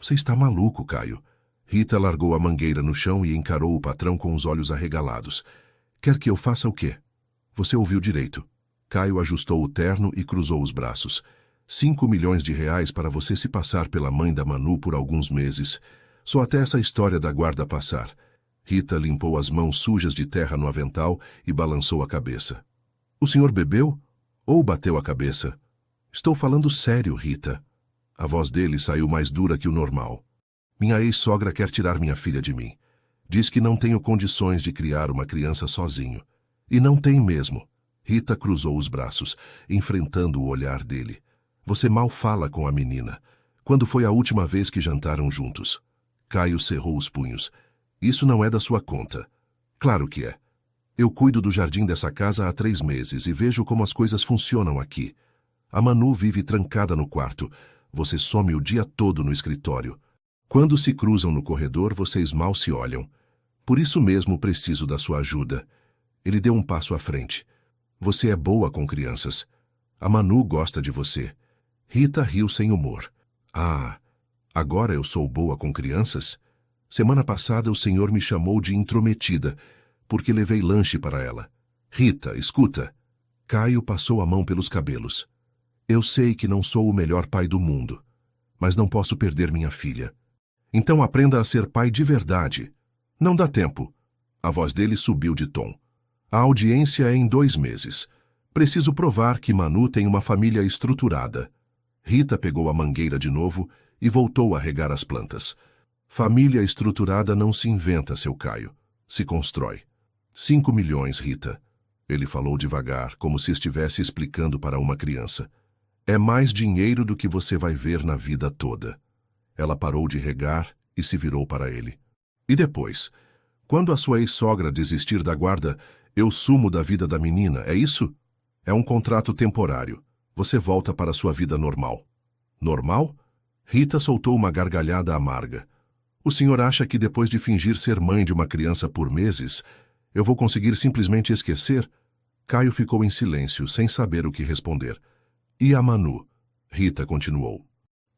Você está maluco, Caio. Rita largou a mangueira no chão e encarou o patrão com os olhos arregalados. Quer que eu faça o quê? Você ouviu direito. Caio ajustou o terno e cruzou os braços. 5 milhões de reais para você se passar pela mãe da Manu por alguns meses. Só até essa história da guarda passar. Rita limpou as mãos sujas de terra no avental e balançou a cabeça. O senhor bebeu? Ou bateu a cabeça? Estou falando sério, Rita. A voz dele saiu mais dura que o normal. Minha ex-sogra quer tirar minha filha de mim. Diz que não tenho condições de criar uma criança sozinho. E não tem mesmo. Rita cruzou os braços, enfrentando o olhar dele. Você mal fala com a menina. Quando foi a última vez que jantaram juntos? Caio cerrou os punhos. Isso não é da sua conta. Claro que é. Eu cuido do jardim dessa casa há 3 meses e vejo como as coisas funcionam aqui. A Manu vive trancada no quarto. Você some o dia todo no escritório. Quando se cruzam no corredor, vocês mal se olham. Por isso mesmo preciso da sua ajuda. Ele deu um passo à frente. Você é boa com crianças. A Manu gosta de você. Rita riu sem humor. Ah, agora eu sou boa com crianças? Semana passada o senhor me chamou de intrometida, porque levei lanche para ela. Rita, escuta. Caio passou a mão pelos cabelos. Eu sei que não sou o melhor pai do mundo, mas não posso perder minha filha. Então aprenda a ser pai de verdade. Não dá tempo. A voz dele subiu de tom. A audiência é em 2 meses. Preciso provar que Manu tem uma família estruturada. Rita pegou a mangueira de novo e voltou a regar as plantas. Família estruturada não se inventa, seu Caio. Se constrói. 5 milhões, Rita. Ele falou devagar, como se estivesse explicando para uma criança. É mais dinheiro do que você vai ver na vida toda. Ela parou de regar e se virou para ele. E depois? Quando a sua ex-sogra desistir da guarda, eu sumo da vida da menina, é isso? É um contrato temporário. Você volta para sua vida normal. Normal? Rita soltou uma gargalhada amarga. O senhor acha que depois de fingir ser mãe de uma criança por meses, eu vou conseguir simplesmente esquecer? Caio ficou em silêncio, sem saber o que responder. E a Manu? Rita continuou.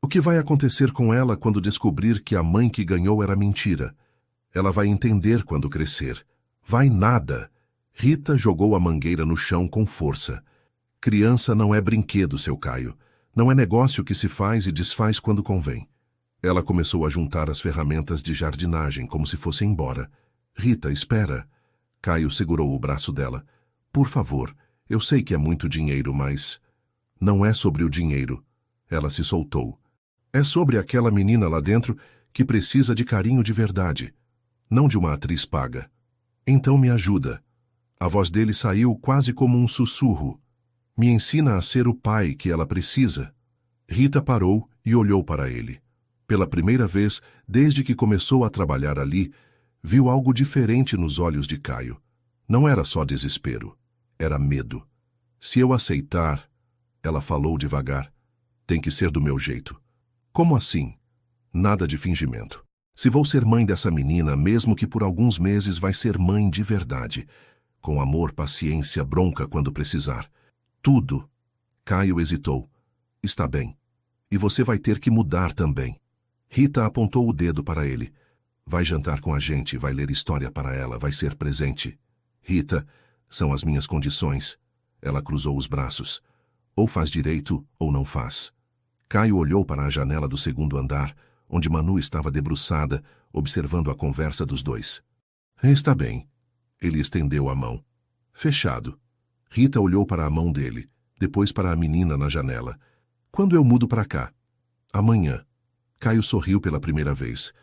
O que vai acontecer com ela quando descobrir que a mãe que ganhou era mentira? Ela vai entender quando crescer. Vai nada. Rita jogou a mangueira no chão com força. Criança não é brinquedo, seu Caio. Não é negócio que se faz e desfaz quando convém. Ela começou a juntar as ferramentas de jardinagem como se fosse embora. Rita, espera. Caio segurou o braço dela. Por favor, eu sei que é muito dinheiro, mas... Não é sobre o dinheiro. Ela se soltou. É sobre aquela menina lá dentro que precisa de carinho de verdade, não de uma atriz paga. Então me ajuda. A voz dele saiu quase como um sussurro. Me ensina a ser o pai que ela precisa. Rita parou e olhou para ele. Pela primeira vez, desde que começou a trabalhar ali, viu algo diferente nos olhos de Caio. Não era só desespero, era medo. Se eu aceitar, ela falou devagar, tem que ser do meu jeito. Como assim? Nada de fingimento. Se vou ser mãe dessa menina, mesmo que por alguns meses, vai ser mãe de verdade. Com amor, paciência, bronca quando precisar. Tudo. Caio hesitou. Está bem. E você vai ter que mudar também. Rita apontou o dedo para ele. Vai jantar com a gente, vai ler história para ela, vai ser presente. Rita, são as minhas condições. Ela cruzou os braços. Ou faz direito, ou não faz. Caio olhou para a janela do 2º andar, onde Manu estava debruçada, observando a conversa dos dois. Está bem. Ele estendeu a mão. Fechado. Rita olhou para a mão dele, depois para a menina na janela. Quando eu mudo para cá? Amanhã. Caio sorriu pela primeira vez.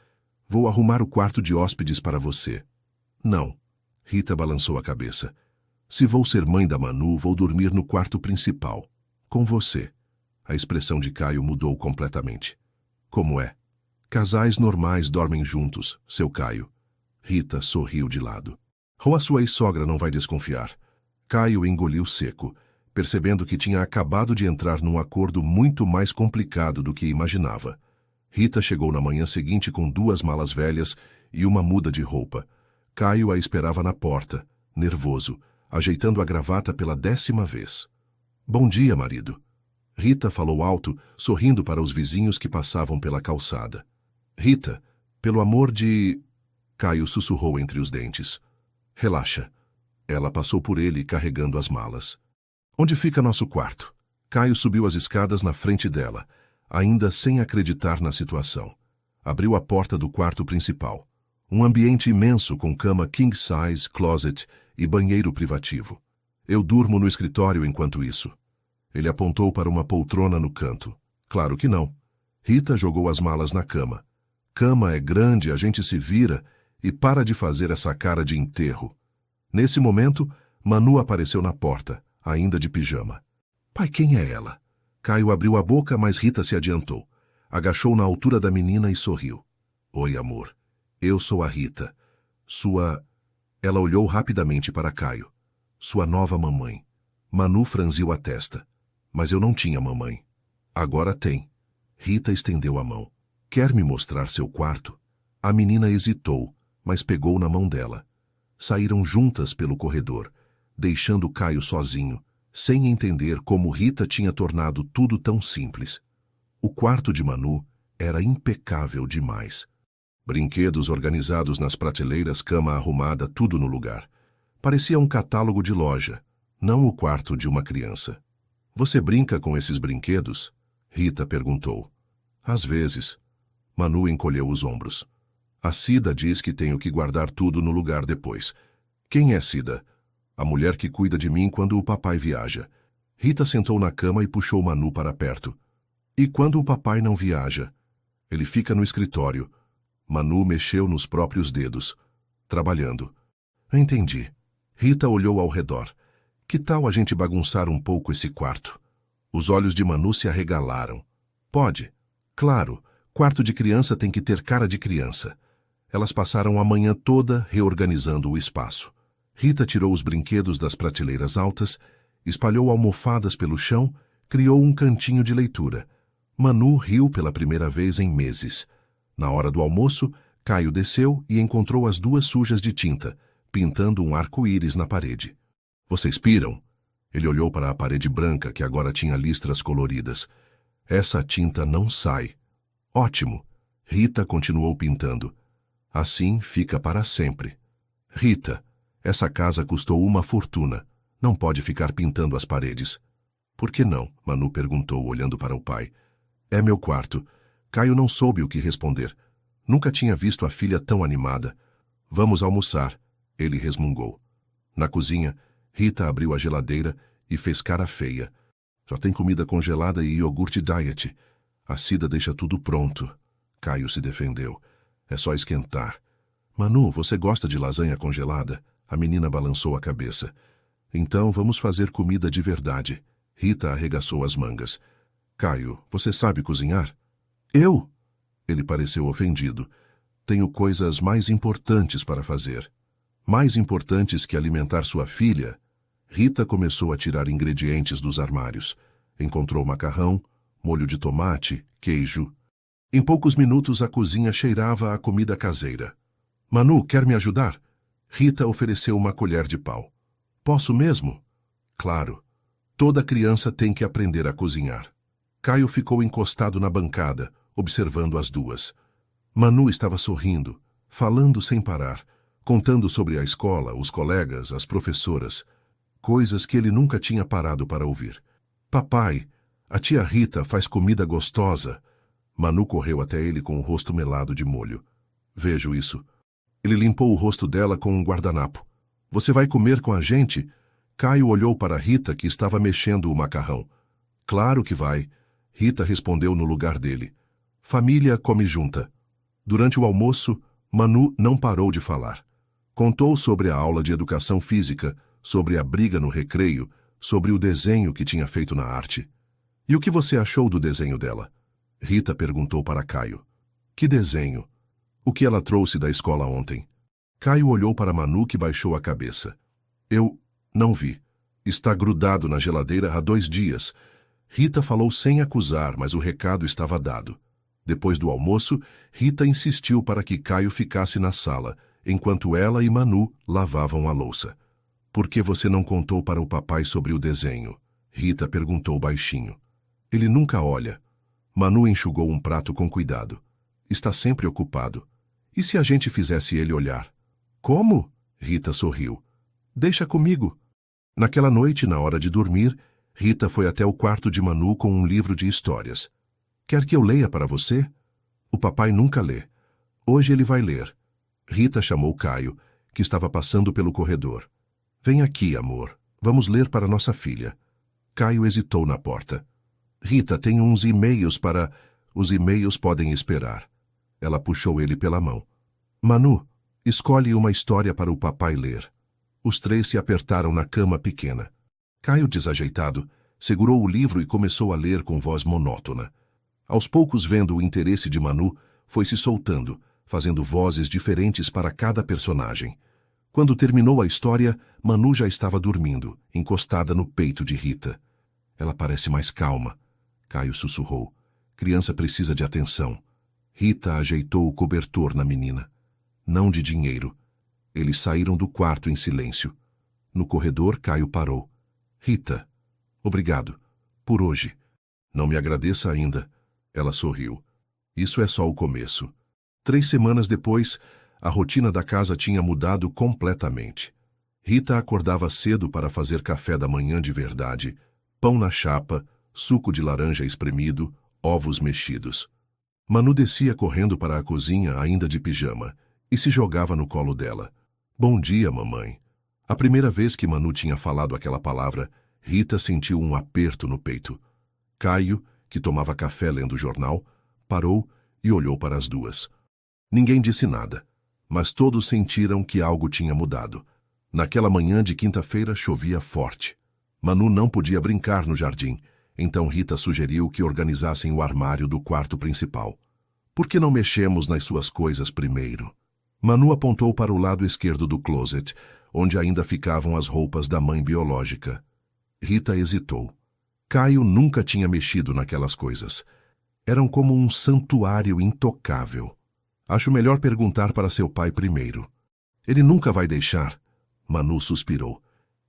Vou arrumar o quarto de hóspedes para você. Não. Rita balançou a cabeça. Se vou ser mãe da Manu, vou dormir no quarto principal. Com você. A expressão de Caio mudou completamente. Como é? Casais normais dormem juntos, seu Caio. Rita sorriu de lado. Ou a sua ex-sogra não vai desconfiar. Caio engoliu seco, percebendo que tinha acabado de entrar num acordo muito mais complicado do que imaginava. Rita chegou na manhã seguinte com 2 malas velhas e uma muda de roupa. Caio a esperava na porta, nervoso, ajeitando a gravata pela 10ª vez. Bom dia, marido. Rita falou alto, sorrindo para os vizinhos que passavam pela calçada. Rita, pelo amor de... Caio sussurrou entre os dentes. Relaxa. Ela passou por ele carregando as malas. Onde fica nosso quarto? Caio subiu as escadas na frente dela, ainda sem acreditar na situação. Abriu a porta do quarto principal. Um ambiente imenso com cama king size, closet e banheiro privativo. Eu durmo no escritório enquanto isso. Ele apontou para uma poltrona no canto. Claro que não. Rita jogou as malas na cama. Cama é grande, a gente se vira e para de fazer essa cara de enterro. Nesse momento, Manu apareceu na porta, ainda de pijama. Pai, quem é ela? Caio abriu a boca, mas Rita se adiantou. Agachou na altura da menina e sorriu. Oi, amor. Eu sou a Rita. Sua... Ela olhou rapidamente para Caio. Sua nova mamãe. Manu franziu a testa. Mas eu não tinha mamãe. Agora tem. Rita estendeu a mão. Quer me mostrar seu quarto? A menina hesitou, mas pegou na mão dela. Saíram juntas pelo corredor, deixando Caio sozinho, sem entender como Rita tinha tornado tudo tão simples. O quarto de Manu era impecável demais. Brinquedos organizados nas prateleiras, cama arrumada, tudo no lugar. Parecia um catálogo de loja, não o quarto de uma criança. Você brinca com esses brinquedos? Rita perguntou. Às vezes. Manu encolheu os ombros. A Cida diz que tenho que guardar tudo no lugar depois. Quem é Cida? A mulher que cuida de mim quando o papai viaja. Rita sentou na cama e puxou Manu para perto. E quando o papai não viaja? Ele fica no escritório. Manu mexeu nos próprios dedos. Trabalhando. Entendi. Rita olhou ao redor. Que tal a gente bagunçar um pouco esse quarto? Os olhos de Manu se arregalaram. Pode. Claro, quarto de criança tem que ter cara de criança. Elas passaram a manhã toda reorganizando o espaço. Rita tirou os brinquedos das prateleiras altas, espalhou almofadas pelo chão, criou um cantinho de leitura. Manu riu pela primeira vez em meses. Na hora do almoço, Caio desceu e encontrou as duas sujas de tinta, pintando um arco-íris na parede. Vocês piram? Ele olhou para a parede branca que agora tinha listras coloridas. Essa tinta não sai. Ótimo. Rita continuou pintando. Assim fica para sempre. Rita, essa casa custou uma fortuna. Não pode ficar pintando as paredes. Por que não? Manu perguntou, olhando para o pai. É meu quarto. Caio não soube o que responder. Nunca tinha visto a filha tão animada. Vamos almoçar, ele resmungou. Na cozinha, Rita abriu a geladeira e fez cara feia. Só tem comida congelada e iogurte diet. A Cida deixa tudo pronto. Caio se defendeu. É só esquentar. Manu, você gosta de lasanha congelada? A menina balançou a cabeça. Então vamos fazer comida de verdade. Rita arregaçou as mangas. Caio, você sabe cozinhar? Eu? Ele pareceu ofendido. Tenho coisas mais importantes para fazer. Mais importantes que alimentar sua filha? Rita começou a tirar ingredientes dos armários. Encontrou macarrão, molho de tomate, queijo. Em poucos minutos a cozinha cheirava a comida caseira. Manu, quer me ajudar? Rita ofereceu uma colher de pau. Posso mesmo? Claro. Toda criança tem que aprender a cozinhar. Caio ficou encostado na bancada, observando as duas. Manu estava sorrindo, falando sem parar, contando sobre a escola, os colegas, as professoras, coisas que ele nunca tinha parado para ouvir. Papai, a tia Rita faz comida gostosa. Manu correu até ele com o rosto melado de molho. Vejo isso. Ele limpou o rosto dela com um guardanapo. Você vai comer com a gente? Caio olhou para Rita, que estava mexendo o macarrão. Claro que vai. Rita respondeu no lugar dele. Família come junta. Durante o almoço, Manu não parou de falar. Contou sobre a aula de educação física, sobre a briga no recreio, sobre o desenho que tinha feito na arte. E o que você achou do desenho dela? Rita perguntou para Caio. Que desenho? O que ela trouxe da escola ontem? Caio olhou para Manu, que baixou a cabeça. Eu não vi. Está grudado na geladeira há 2 dias. Rita falou sem acusar, mas o recado estava dado. Depois do almoço, Rita insistiu para que Caio ficasse na sala, enquanto ela e Manu lavavam a louça. Por que você não contou para o papai sobre o desenho? Rita perguntou baixinho. Ele nunca olha. Manu enxugou um prato com cuidado. Está sempre ocupado. E se a gente fizesse ele olhar? Como? Rita sorriu. Deixa comigo. Naquela noite, na hora de dormir, Rita foi até o quarto de Manu com um livro de histórias. Quer que eu leia para você? O papai nunca lê. Hoje ele vai ler. Rita chamou Caio, que estava passando pelo corredor. Vem aqui, amor. Vamos ler para nossa filha. Caio hesitou na porta. Rita, tenho uns e-mails para... Os e-mails podem esperar. Ela puxou ele pela mão. Manu, escolhe uma história para o papai ler. Os três se apertaram na cama pequena. Caio, desajeitado, segurou o livro e começou a ler com voz monótona. Aos poucos, vendo o interesse de Manu, foi se soltando, fazendo vozes diferentes para cada personagem. Quando terminou a história, Manu já estava dormindo, encostada no peito de Rita. Ela parece mais calma. Caio sussurrou. Criança precisa de atenção. Rita ajeitou o cobertor na menina. Não de dinheiro. Eles saíram do quarto em silêncio. No corredor, Caio parou. Rita, obrigado. Por hoje. Não me agradeça ainda. Ela sorriu. Isso é só o começo. 3 semanas depois, a rotina da casa tinha mudado completamente. Rita acordava cedo para fazer café da manhã de verdade, pão na chapa, suco de laranja espremido, ovos mexidos. Manu descia correndo para a cozinha, ainda de pijama, e se jogava no colo dela. Bom dia, mamãe. A primeira vez que Manu tinha falado aquela palavra, Rita sentiu um aperto no peito. Caio, que tomava café lendo o jornal, parou e olhou para as duas. Ninguém disse nada, mas todos sentiram que algo tinha mudado. Naquela manhã de quinta-feira chovia forte. Manu não podia brincar no jardim, então Rita sugeriu que organizassem o armário do quarto principal. Por que não mexemos nas suas coisas primeiro? Manu apontou para o lado esquerdo do closet, onde ainda ficavam as roupas da mãe biológica. Rita hesitou. Caio nunca tinha mexido naquelas coisas. Eram como um santuário intocável. Acho melhor perguntar para seu pai primeiro. Ele nunca vai deixar. Manu suspirou.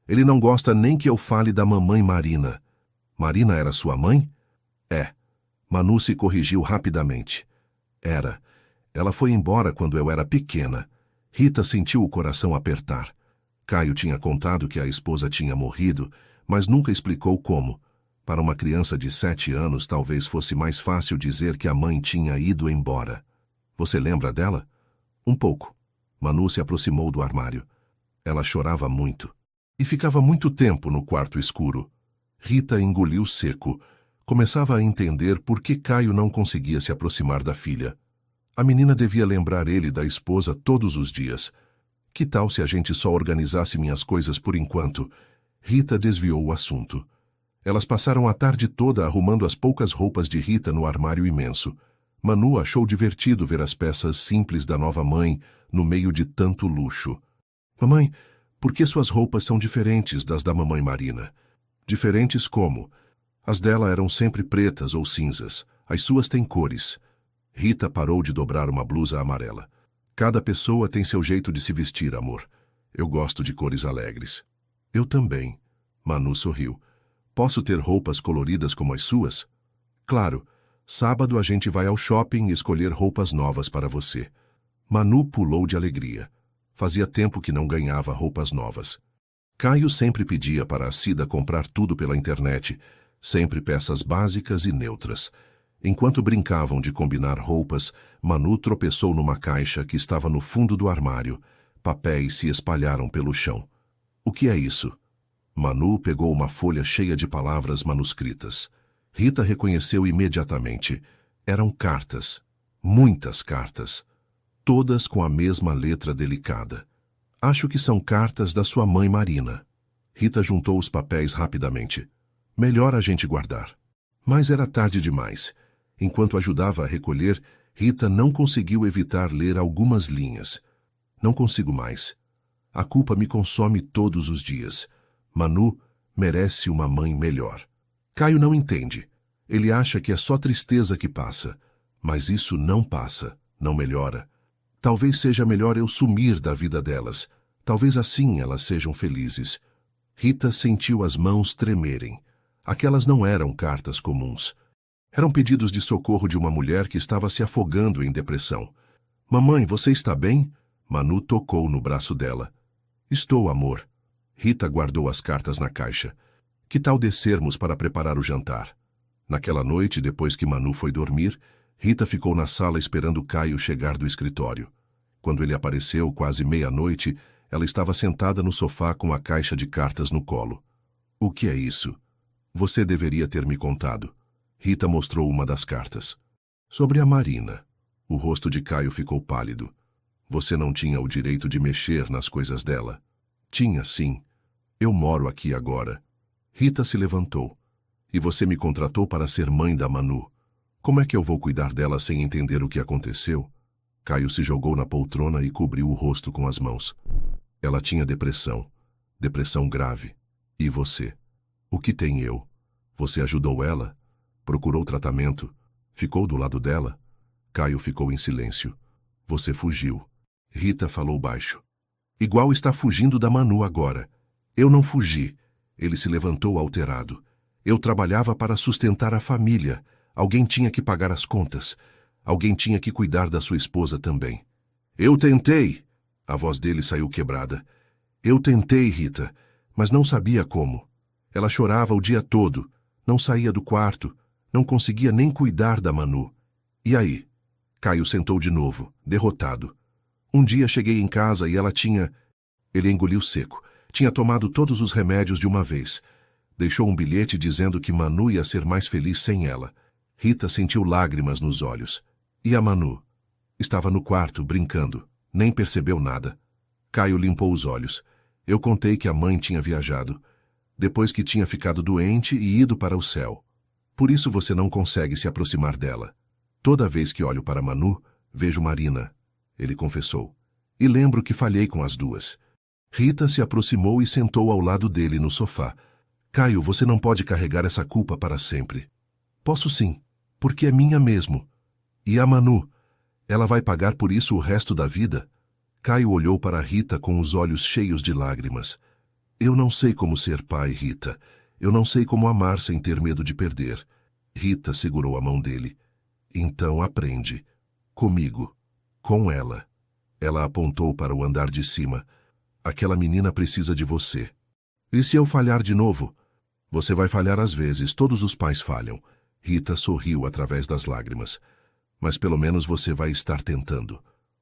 Ele não gosta nem que eu fale da mamãe Marina. Marina era sua mãe? É. Manu se corrigiu rapidamente. Era. Ela foi embora quando eu era pequena. Rita sentiu o coração apertar. Caio tinha contado que a esposa tinha morrido, mas nunca explicou como. Para uma criança de 7 anos, talvez fosse mais fácil dizer que a mãe tinha ido embora. Você lembra dela? Um pouco. Manu se aproximou do armário. Ela chorava muito. E ficava muito tempo no quarto escuro. Rita engoliu seco. Começava a entender por que Caio não conseguia se aproximar da filha. A menina devia lembrar ele da esposa todos os dias. Que tal se a gente só organizasse minhas coisas por enquanto? Rita desviou o assunto. Elas passaram a tarde toda arrumando as poucas roupas de Rita no armário imenso. Manu achou divertido ver as peças simples da nova mãe no meio de tanto luxo. Mamãe, por que suas roupas são diferentes das da mamãe Marina? Diferentes como? As dela eram sempre pretas ou cinzas. As suas têm cores. Rita parou de dobrar uma blusa amarela. Cada pessoa tem seu jeito de se vestir, amor. Eu gosto de cores alegres. Eu também. Manu sorriu. Posso ter roupas coloridas como as suas? Claro. Sábado a gente vai ao shopping escolher roupas novas para você. Manu pulou de alegria. Fazia tempo que não ganhava roupas novas. Caio sempre pedia para a Cida comprar tudo pela internet, sempre peças básicas e neutras. Enquanto brincavam de combinar roupas, Manu tropeçou numa caixa que estava no fundo do armário. Papéis se espalharam pelo chão. O que é isso? Manu pegou uma folha cheia de palavras manuscritas. Rita reconheceu imediatamente. Eram cartas. Muitas cartas. Todas com a mesma letra delicada. Acho que são cartas da sua mãe Marina. Rita juntou os papéis rapidamente. Melhor a gente guardar. Mas era tarde demais. Enquanto ajudava a recolher, Rita não conseguiu evitar ler algumas linhas. Não consigo mais. A culpa me consome todos os dias. Manu merece uma mãe melhor. Caio não entende. Ele acha que é só tristeza que passa. Mas isso não passa, não melhora. Talvez seja melhor eu sumir da vida delas. Talvez assim elas sejam felizes. Rita sentiu as mãos tremerem. Aquelas não eram cartas comuns. Eram pedidos de socorro de uma mulher que estava se afogando em depressão. Mamãe, você está bem? Manu tocou no braço dela. Estou, amor. Rita guardou as cartas na caixa. Que tal descermos para preparar o jantar? Naquela noite, depois que Manu foi dormir, Rita ficou na sala esperando Caio chegar do escritório. Quando ele apareceu, quase meia-noite, ela estava sentada no sofá com a caixa de cartas no colo. O que é isso? Você deveria ter me contado. Rita mostrou uma das cartas. Sobre a Marina. O rosto de Caio ficou pálido. Você não tinha o direito de mexer nas coisas dela. Tinha, sim. Eu moro aqui agora. Rita se levantou. E você me contratou para ser mãe da Manu. Como é que eu vou cuidar dela sem entender o que aconteceu? Caio se jogou na poltrona e cobriu o rosto com as mãos. Ela tinha depressão. Depressão grave. E você? O que tem eu? Você ajudou ela? Procurou tratamento? Ficou do lado dela? Caio ficou em silêncio. Você fugiu. Rita falou baixo. Igual está fugindo da Manu agora. Eu não fugi. Ele se levantou alterado. Eu trabalhava para sustentar a família. Alguém tinha que pagar as contas. Alguém tinha que cuidar da sua esposa também. Eu tentei. A voz dele saiu quebrada. Eu tentei, Rita, mas não sabia como. Ela chorava o dia todo. Não saía do quarto. Não conseguia nem cuidar da Manu. E aí? Caio sentou de novo, derrotado. Um dia cheguei em casa e ela tinha... Ele engoliu seco. Tinha tomado todos os remédios de uma vez. Deixou um bilhete dizendo que Manu ia ser mais feliz sem ela. Rita sentiu lágrimas nos olhos. E a Manu? Estava no quarto, brincando. Nem percebeu nada. Caio limpou os olhos. Eu contei que a mãe tinha viajado. Depois que tinha ficado doente e ido para o céu. Por isso você não consegue se aproximar dela. Toda vez que olho para Manu, vejo Marina. Ele confessou. E lembro que falhei com as duas. Rita se aproximou e sentou ao lado dele no sofá. Caio, você não pode carregar essa culpa para sempre. Posso sim, porque é minha mesmo. E a Manu? Ela vai pagar por isso o resto da vida? Caio olhou para Rita com os olhos cheios de lágrimas. Eu não sei como ser pai, Rita. Eu não sei como amar sem ter medo de perder. Rita segurou a mão dele. Então aprende. Comigo. Com ela. Ela apontou para o andar de cima. Aquela menina precisa de você. E se eu falhar de novo? Você vai falhar às vezes, todos os pais falham. Rita sorriu através das lágrimas. Mas pelo menos você vai estar tentando.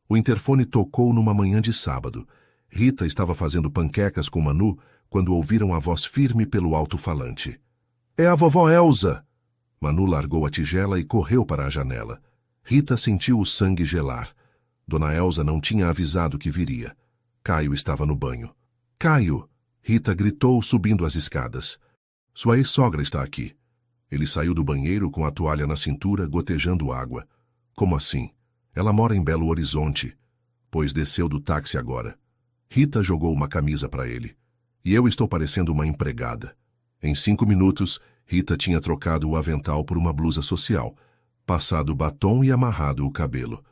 O interfone tocou numa manhã de sábado. Rita estava fazendo panquecas com Manu quando ouviram a voz firme pelo alto-falante. É a vovó Elza! Manu largou a tigela e correu para a janela. Rita sentiu o sangue gelar. Dona Elza não tinha avisado que viria. Caio estava no banho. Caio! Rita gritou subindo as escadas. Sua ex-sogra está aqui. Ele saiu do banheiro com a toalha na cintura, gotejando água. Como assim? Ela mora em Belo Horizonte. Pois desceu do táxi agora. Rita jogou uma camisa para ele. E eu estou parecendo uma empregada. Em 5 minutos, Rita tinha trocado o avental por uma blusa social, passado batom e amarrado o cabelo.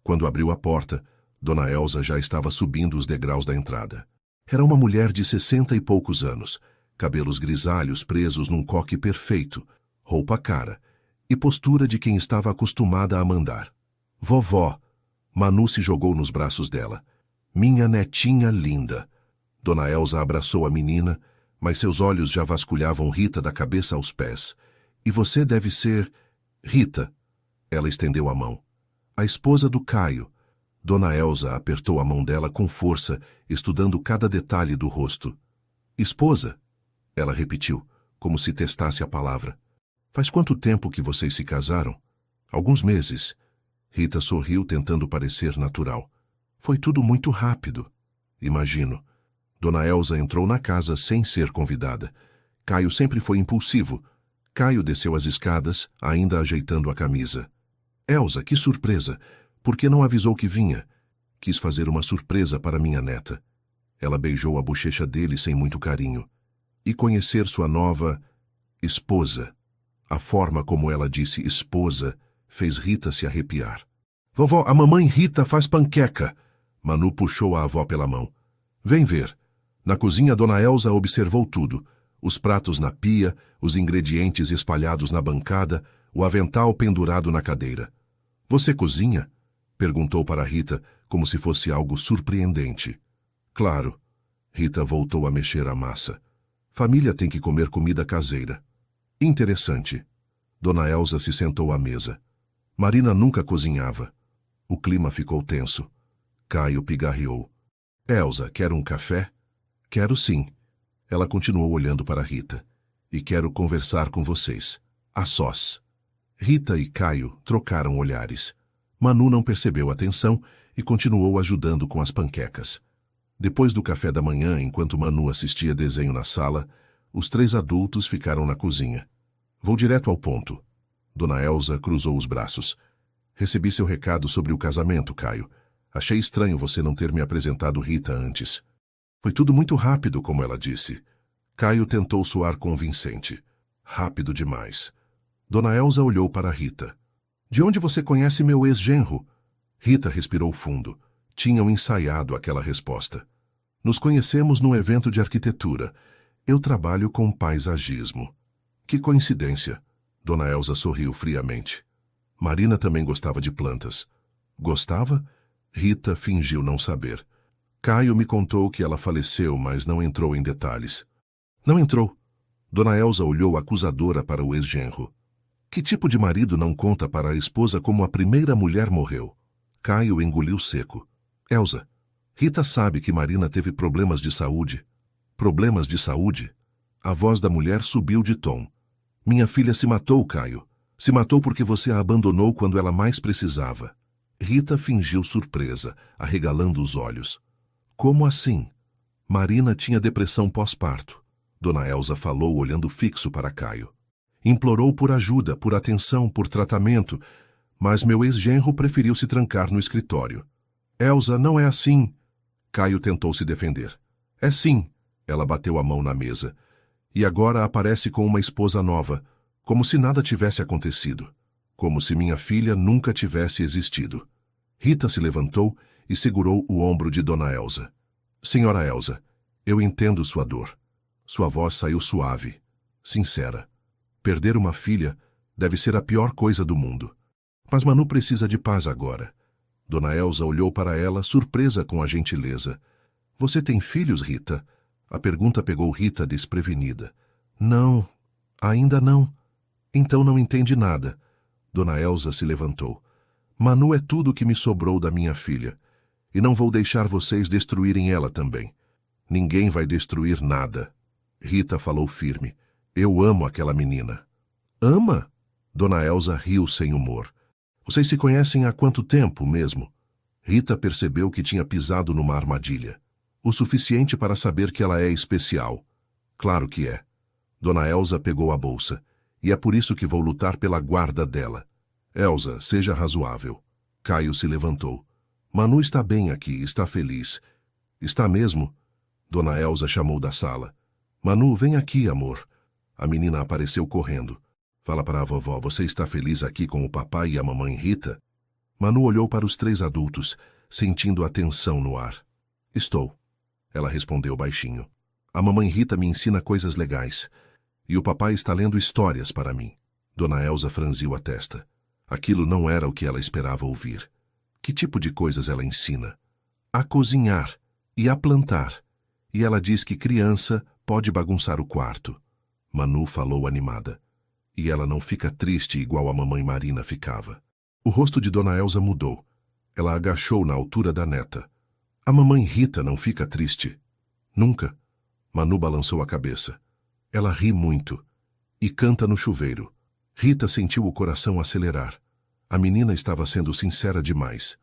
Quando abriu a porta, Dona Elza já estava subindo os degraus da entrada. Era uma mulher de 60 e poucos anos, cabelos grisalhos presos num coque perfeito, roupa cara e postura de quem estava acostumada a mandar. Vovó! Manu se jogou nos braços dela. Minha netinha linda! Dona Elza abraçou a menina, mas seus olhos já vasculhavam Rita da cabeça aos pés. E você deve ser... Rita! Ela estendeu a mão. A esposa do Caio. Dona Elza apertou a mão dela com força, estudando cada detalhe do rosto. Esposa? Ela repetiu, como se testasse a palavra. Faz quanto tempo que vocês se casaram? Alguns meses. Rita sorriu, tentando parecer natural. Foi tudo muito rápido. Imagino. Dona Elza entrou na casa sem ser convidada. Caio sempre foi impulsivo. Caio desceu as escadas, ainda ajeitando a camisa. Elza, que surpresa! Por que não avisou que vinha? Quis fazer uma surpresa para minha neta. Ela beijou a bochecha dele sem muito carinho. E conhecer sua nova... esposa. A forma como ela disse esposa fez Rita se arrepiar. Vovó, a mamãe Rita faz panqueca. Manu puxou a avó pela mão. Vem ver. Na cozinha, Dona Elza observou tudo. Os pratos na pia, os ingredientes espalhados na bancada, o avental pendurado na cadeira. Você cozinha? Perguntou para Rita, como se fosse algo surpreendente. Claro. Rita voltou a mexer a massa. Família tem que comer comida caseira. Interessante. Dona Elsa se sentou à mesa. Marina nunca cozinhava. O clima ficou tenso. Caio pigarreou. Elsa, quer um café? Quero sim. Ela continuou olhando para Rita. E quero conversar com vocês. A sós. Rita e Caio trocaram olhares. Manu não percebeu a tensão e continuou ajudando com as panquecas. Depois do café da manhã, enquanto Manu assistia desenho na sala, os 3 adultos ficaram na cozinha. Vou direto ao ponto. Dona Elsa cruzou os braços. Recebi seu recado sobre o casamento, Caio. Achei estranho você não ter me apresentado Rita antes. Foi tudo muito rápido, como ela disse. Caio tentou soar convincente. Rápido demais. Dona Elsa olhou para Rita. De onde você conhece meu ex-genro? Rita respirou fundo. Tinham ensaiado aquela resposta. Nos conhecemos num evento de arquitetura. Eu trabalho com paisagismo. Que coincidência. Dona Elsa sorriu friamente. Marina também gostava de plantas. Gostava? Rita fingiu não saber. Caio me contou que ela faleceu, mas não entrou em detalhes. Não entrou. Dona Elsa olhou acusadora para o ex-genro. Que tipo de marido não conta para a esposa como a primeira mulher morreu? Caio engoliu seco. Elsa, Rita sabe que Marina teve problemas de saúde. Problemas de saúde? A voz da mulher subiu de tom. Minha filha se matou, Caio. Se matou porque você a abandonou quando ela mais precisava. Rita fingiu surpresa, arregalando os olhos. Como assim? Marina tinha depressão pós-parto. Dona Elsa falou olhando fixo para Caio. Implorou por ajuda, por atenção, por tratamento, mas meu ex-genro preferiu se trancar no escritório. Elsa, não é assim. Caio tentou se defender. É sim. Ela bateu a mão na mesa. E agora aparece com uma esposa nova, como se nada tivesse acontecido. Como se minha filha nunca tivesse existido. Rita se levantou e segurou o ombro de Dona Elsa. Senhora Elsa, eu entendo sua dor. Sua voz saiu suave, sincera. Perder uma filha deve ser a pior coisa do mundo. Mas Manu precisa de paz agora. Dona Elsa olhou para ela, surpresa com a gentileza. Você tem filhos, Rita? A pergunta pegou Rita desprevenida. Não, ainda não. Então não entende nada. Dona Elsa se levantou. Manu é tudo o que me sobrou da minha filha. E não vou deixar vocês destruírem ela também. Ninguém vai destruir nada. Rita falou firme. Eu amo aquela menina. Ama? Dona Elsa riu sem humor. Vocês se conhecem há quanto tempo mesmo? Rita percebeu que tinha pisado numa armadilha. O suficiente para saber que ela é especial. Claro que é. Dona Elsa pegou a bolsa. E é por isso que vou lutar pela guarda dela. Elsa, seja razoável. Caio se levantou. Manu está bem aqui, está feliz. Está mesmo? Dona Elsa chamou da sala. Manu, vem aqui, amor. A menina apareceu correndo. Fala para a vovó, você está feliz aqui com o papai e a mamãe Rita? Manu olhou para os 3 adultos, sentindo a tensão no ar. Estou. Ela respondeu baixinho. A mamãe Rita me ensina coisas legais. E o papai está lendo histórias para mim. Dona Elsa franziu a testa. Aquilo não era o que ela esperava ouvir. Que tipo de coisas ela ensina? A cozinhar e a plantar. E ela diz que criança pode bagunçar o quarto. Manu falou animada. E ela não fica triste igual a mamãe Marina ficava. O rosto de Dona Elsa mudou. Ela agachou na altura da neta. A mamãe Rita não fica triste. Nunca. Manu balançou a cabeça. Ela ri muito. E canta no chuveiro. Rita sentiu o coração acelerar. A menina estava sendo sincera demais.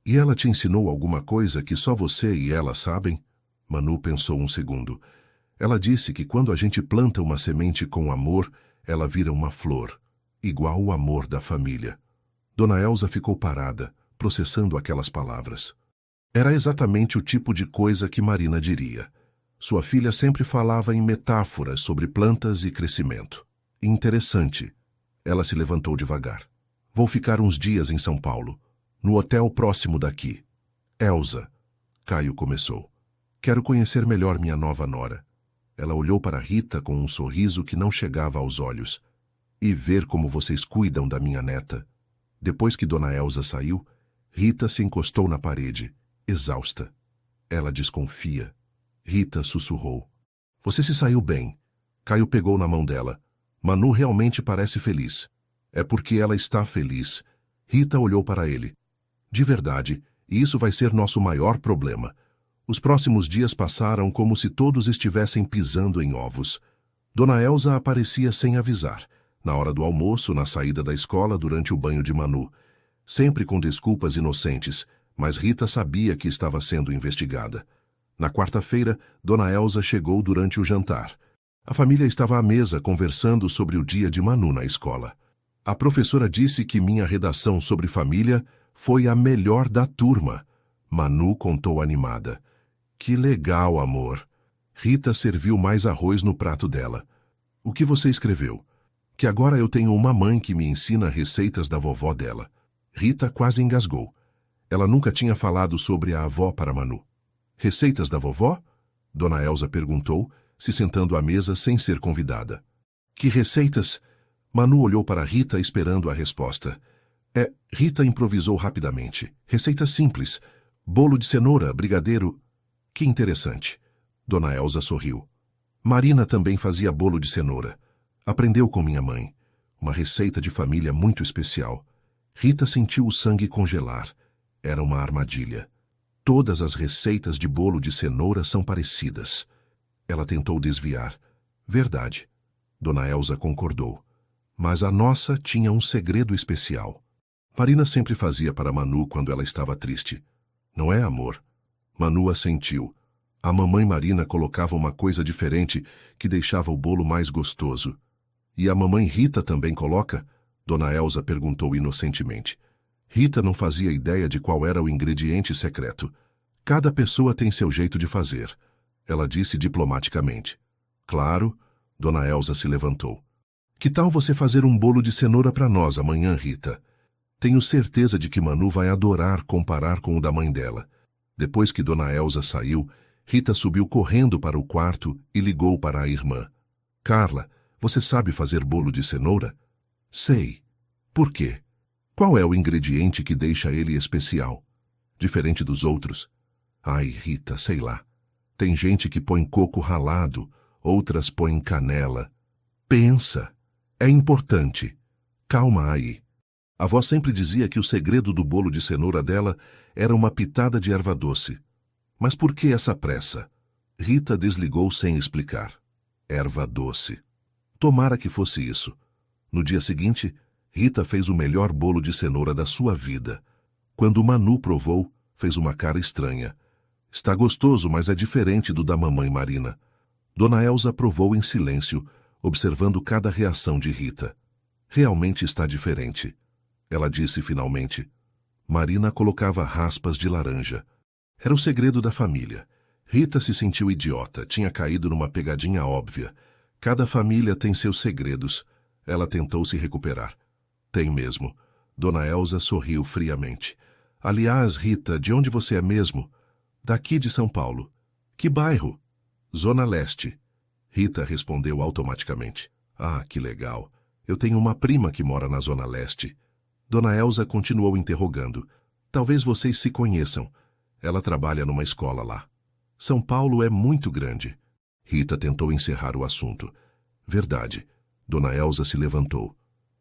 E ela te ensinou alguma coisa que só você e ela sabem? Manu pensou um segundo. Ela disse que quando a gente planta uma semente com amor, ela vira uma flor, igual o amor da família. Dona Elsa ficou parada, processando aquelas palavras. Era exatamente o tipo de coisa que Marina diria. Sua filha sempre falava em metáforas sobre plantas e crescimento. Interessante. Ela se levantou devagar. Vou ficar uns dias em São Paulo, no hotel próximo daqui. Elsa, Caio começou. Quero conhecer melhor minha nova nora. Ela olhou para Rita com um sorriso que não chegava aos olhos. E ver como vocês cuidam da minha neta. Depois que Dona Elsa saiu, Rita se encostou na parede, exausta. Ela desconfia. Rita sussurrou. Você se saiu bem. Caio pegou na mão dela. Manu realmente parece feliz. É porque ela está feliz. Rita olhou para ele. De verdade, e isso vai ser nosso maior problema. Os próximos dias passaram como se todos estivessem pisando em ovos. Dona Elsa aparecia sem avisar, na hora do almoço, na saída da escola, durante o banho de Manu. Sempre com desculpas inocentes, mas Rita sabia que estava sendo investigada. Na quarta-feira, Dona Elsa chegou durante o jantar. A família estava à mesa conversando sobre o dia de Manu na escola. A professora disse que minha redação sobre família foi a melhor da turma. Manu contou animada. Que legal, amor. Rita serviu mais arroz no prato dela. O que você escreveu? Que agora eu tenho uma mãe que me ensina receitas da vovó dela. Rita quase engasgou. Ela nunca tinha falado sobre a avó para Manu. Receitas da vovó? Dona Elsa perguntou, se sentando à mesa sem ser convidada. Que receitas? Manu olhou para Rita esperando a resposta. Rita improvisou rapidamente. Receitas simples. Bolo de cenoura, brigadeiro... Que interessante. Dona Elsa sorriu. Marina também fazia bolo de cenoura. Aprendeu com minha mãe. Uma receita de família muito especial. Rita sentiu o sangue congelar. Era uma armadilha. Todas as receitas de bolo de cenoura são parecidas. Ela tentou desviar. Verdade. Dona Elsa concordou. Mas a nossa tinha um segredo especial. Marina sempre fazia para Manu quando ela estava triste. Não é, amor? Manu assentiu. A mamãe Marina colocava uma coisa diferente que deixava o bolo mais gostoso. E a mamãe Rita também coloca? Dona Elsa perguntou inocentemente. Rita não fazia ideia de qual era o ingrediente secreto. Cada pessoa tem seu jeito de fazer. Ela disse diplomaticamente. Claro, Dona Elsa se levantou. Que tal você fazer um bolo de cenoura para nós amanhã, Rita? Tenho certeza de que Manu vai adorar comparar com o da mãe dela. Depois que Dona Elsa saiu, Rita subiu correndo para o quarto e ligou para a irmã. Carla, você sabe fazer bolo de cenoura? Sei. Por quê? Qual é o ingrediente que deixa ele especial? Diferente dos outros? Ai, Rita, sei lá. Tem gente que põe coco ralado, outras põem canela. Pensa. É importante. Calma aí. A avó sempre dizia que o segredo do bolo de cenoura dela era uma pitada de erva doce. Mas por que essa pressa? Rita desligou sem explicar. Erva doce. Tomara que fosse isso. No dia seguinte, Rita fez o melhor bolo de cenoura da sua vida. Quando Manu provou, fez uma cara estranha. Está gostoso, mas é diferente do da mamãe Marina. Dona Elsa provou em silêncio, observando cada reação de Rita. Realmente está diferente. Ela disse finalmente. Marina colocava raspas de laranja. Era o segredo da família. Rita se sentiu idiota, tinha caído numa pegadinha óbvia. Cada família tem seus segredos. Ela tentou se recuperar. Tem mesmo. Dona Elsa sorriu friamente. Aliás, Rita, de onde você é mesmo? Daqui de São Paulo. Que bairro? Zona Leste. Rita respondeu automaticamente. Ah, que legal. Eu tenho uma prima que mora na Zona Leste. Dona Elsa continuou interrogando. Talvez vocês se conheçam. Ela trabalha numa escola lá. São Paulo é muito grande. Rita tentou encerrar o assunto. Verdade. Dona Elsa se levantou.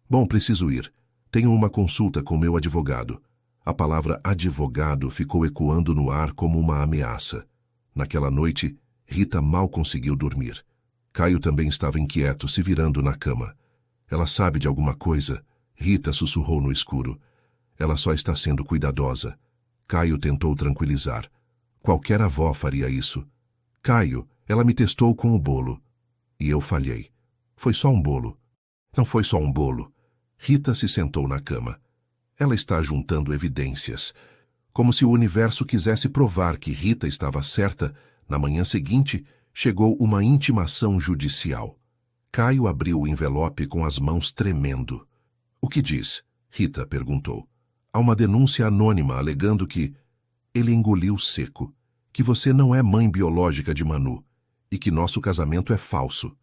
Bom, preciso ir. Tenho uma consulta com meu advogado. A palavra advogado ficou ecoando no ar como uma ameaça. Naquela noite, Rita mal conseguiu dormir. Caio também estava inquieto, se virando na cama. Ela sabe de alguma coisa? Rita sussurrou no escuro. Ela só está sendo cuidadosa. Caio tentou tranquilizar. Qualquer avó faria isso. Caio, ela me testou com o bolo. E eu falhei. Foi só um bolo. Não foi só um bolo. Rita se sentou na cama. Ela está juntando evidências. Como se o universo quisesse provar que Rita estava certa, na manhã seguinte, chegou uma intimação judicial. Caio abriu o envelope com as mãos tremendo. O que diz? Rita perguntou. Há uma denúncia anônima alegando que... Ele engoliu seco. Que você não é mãe biológica de Manu. E que nosso casamento é falso.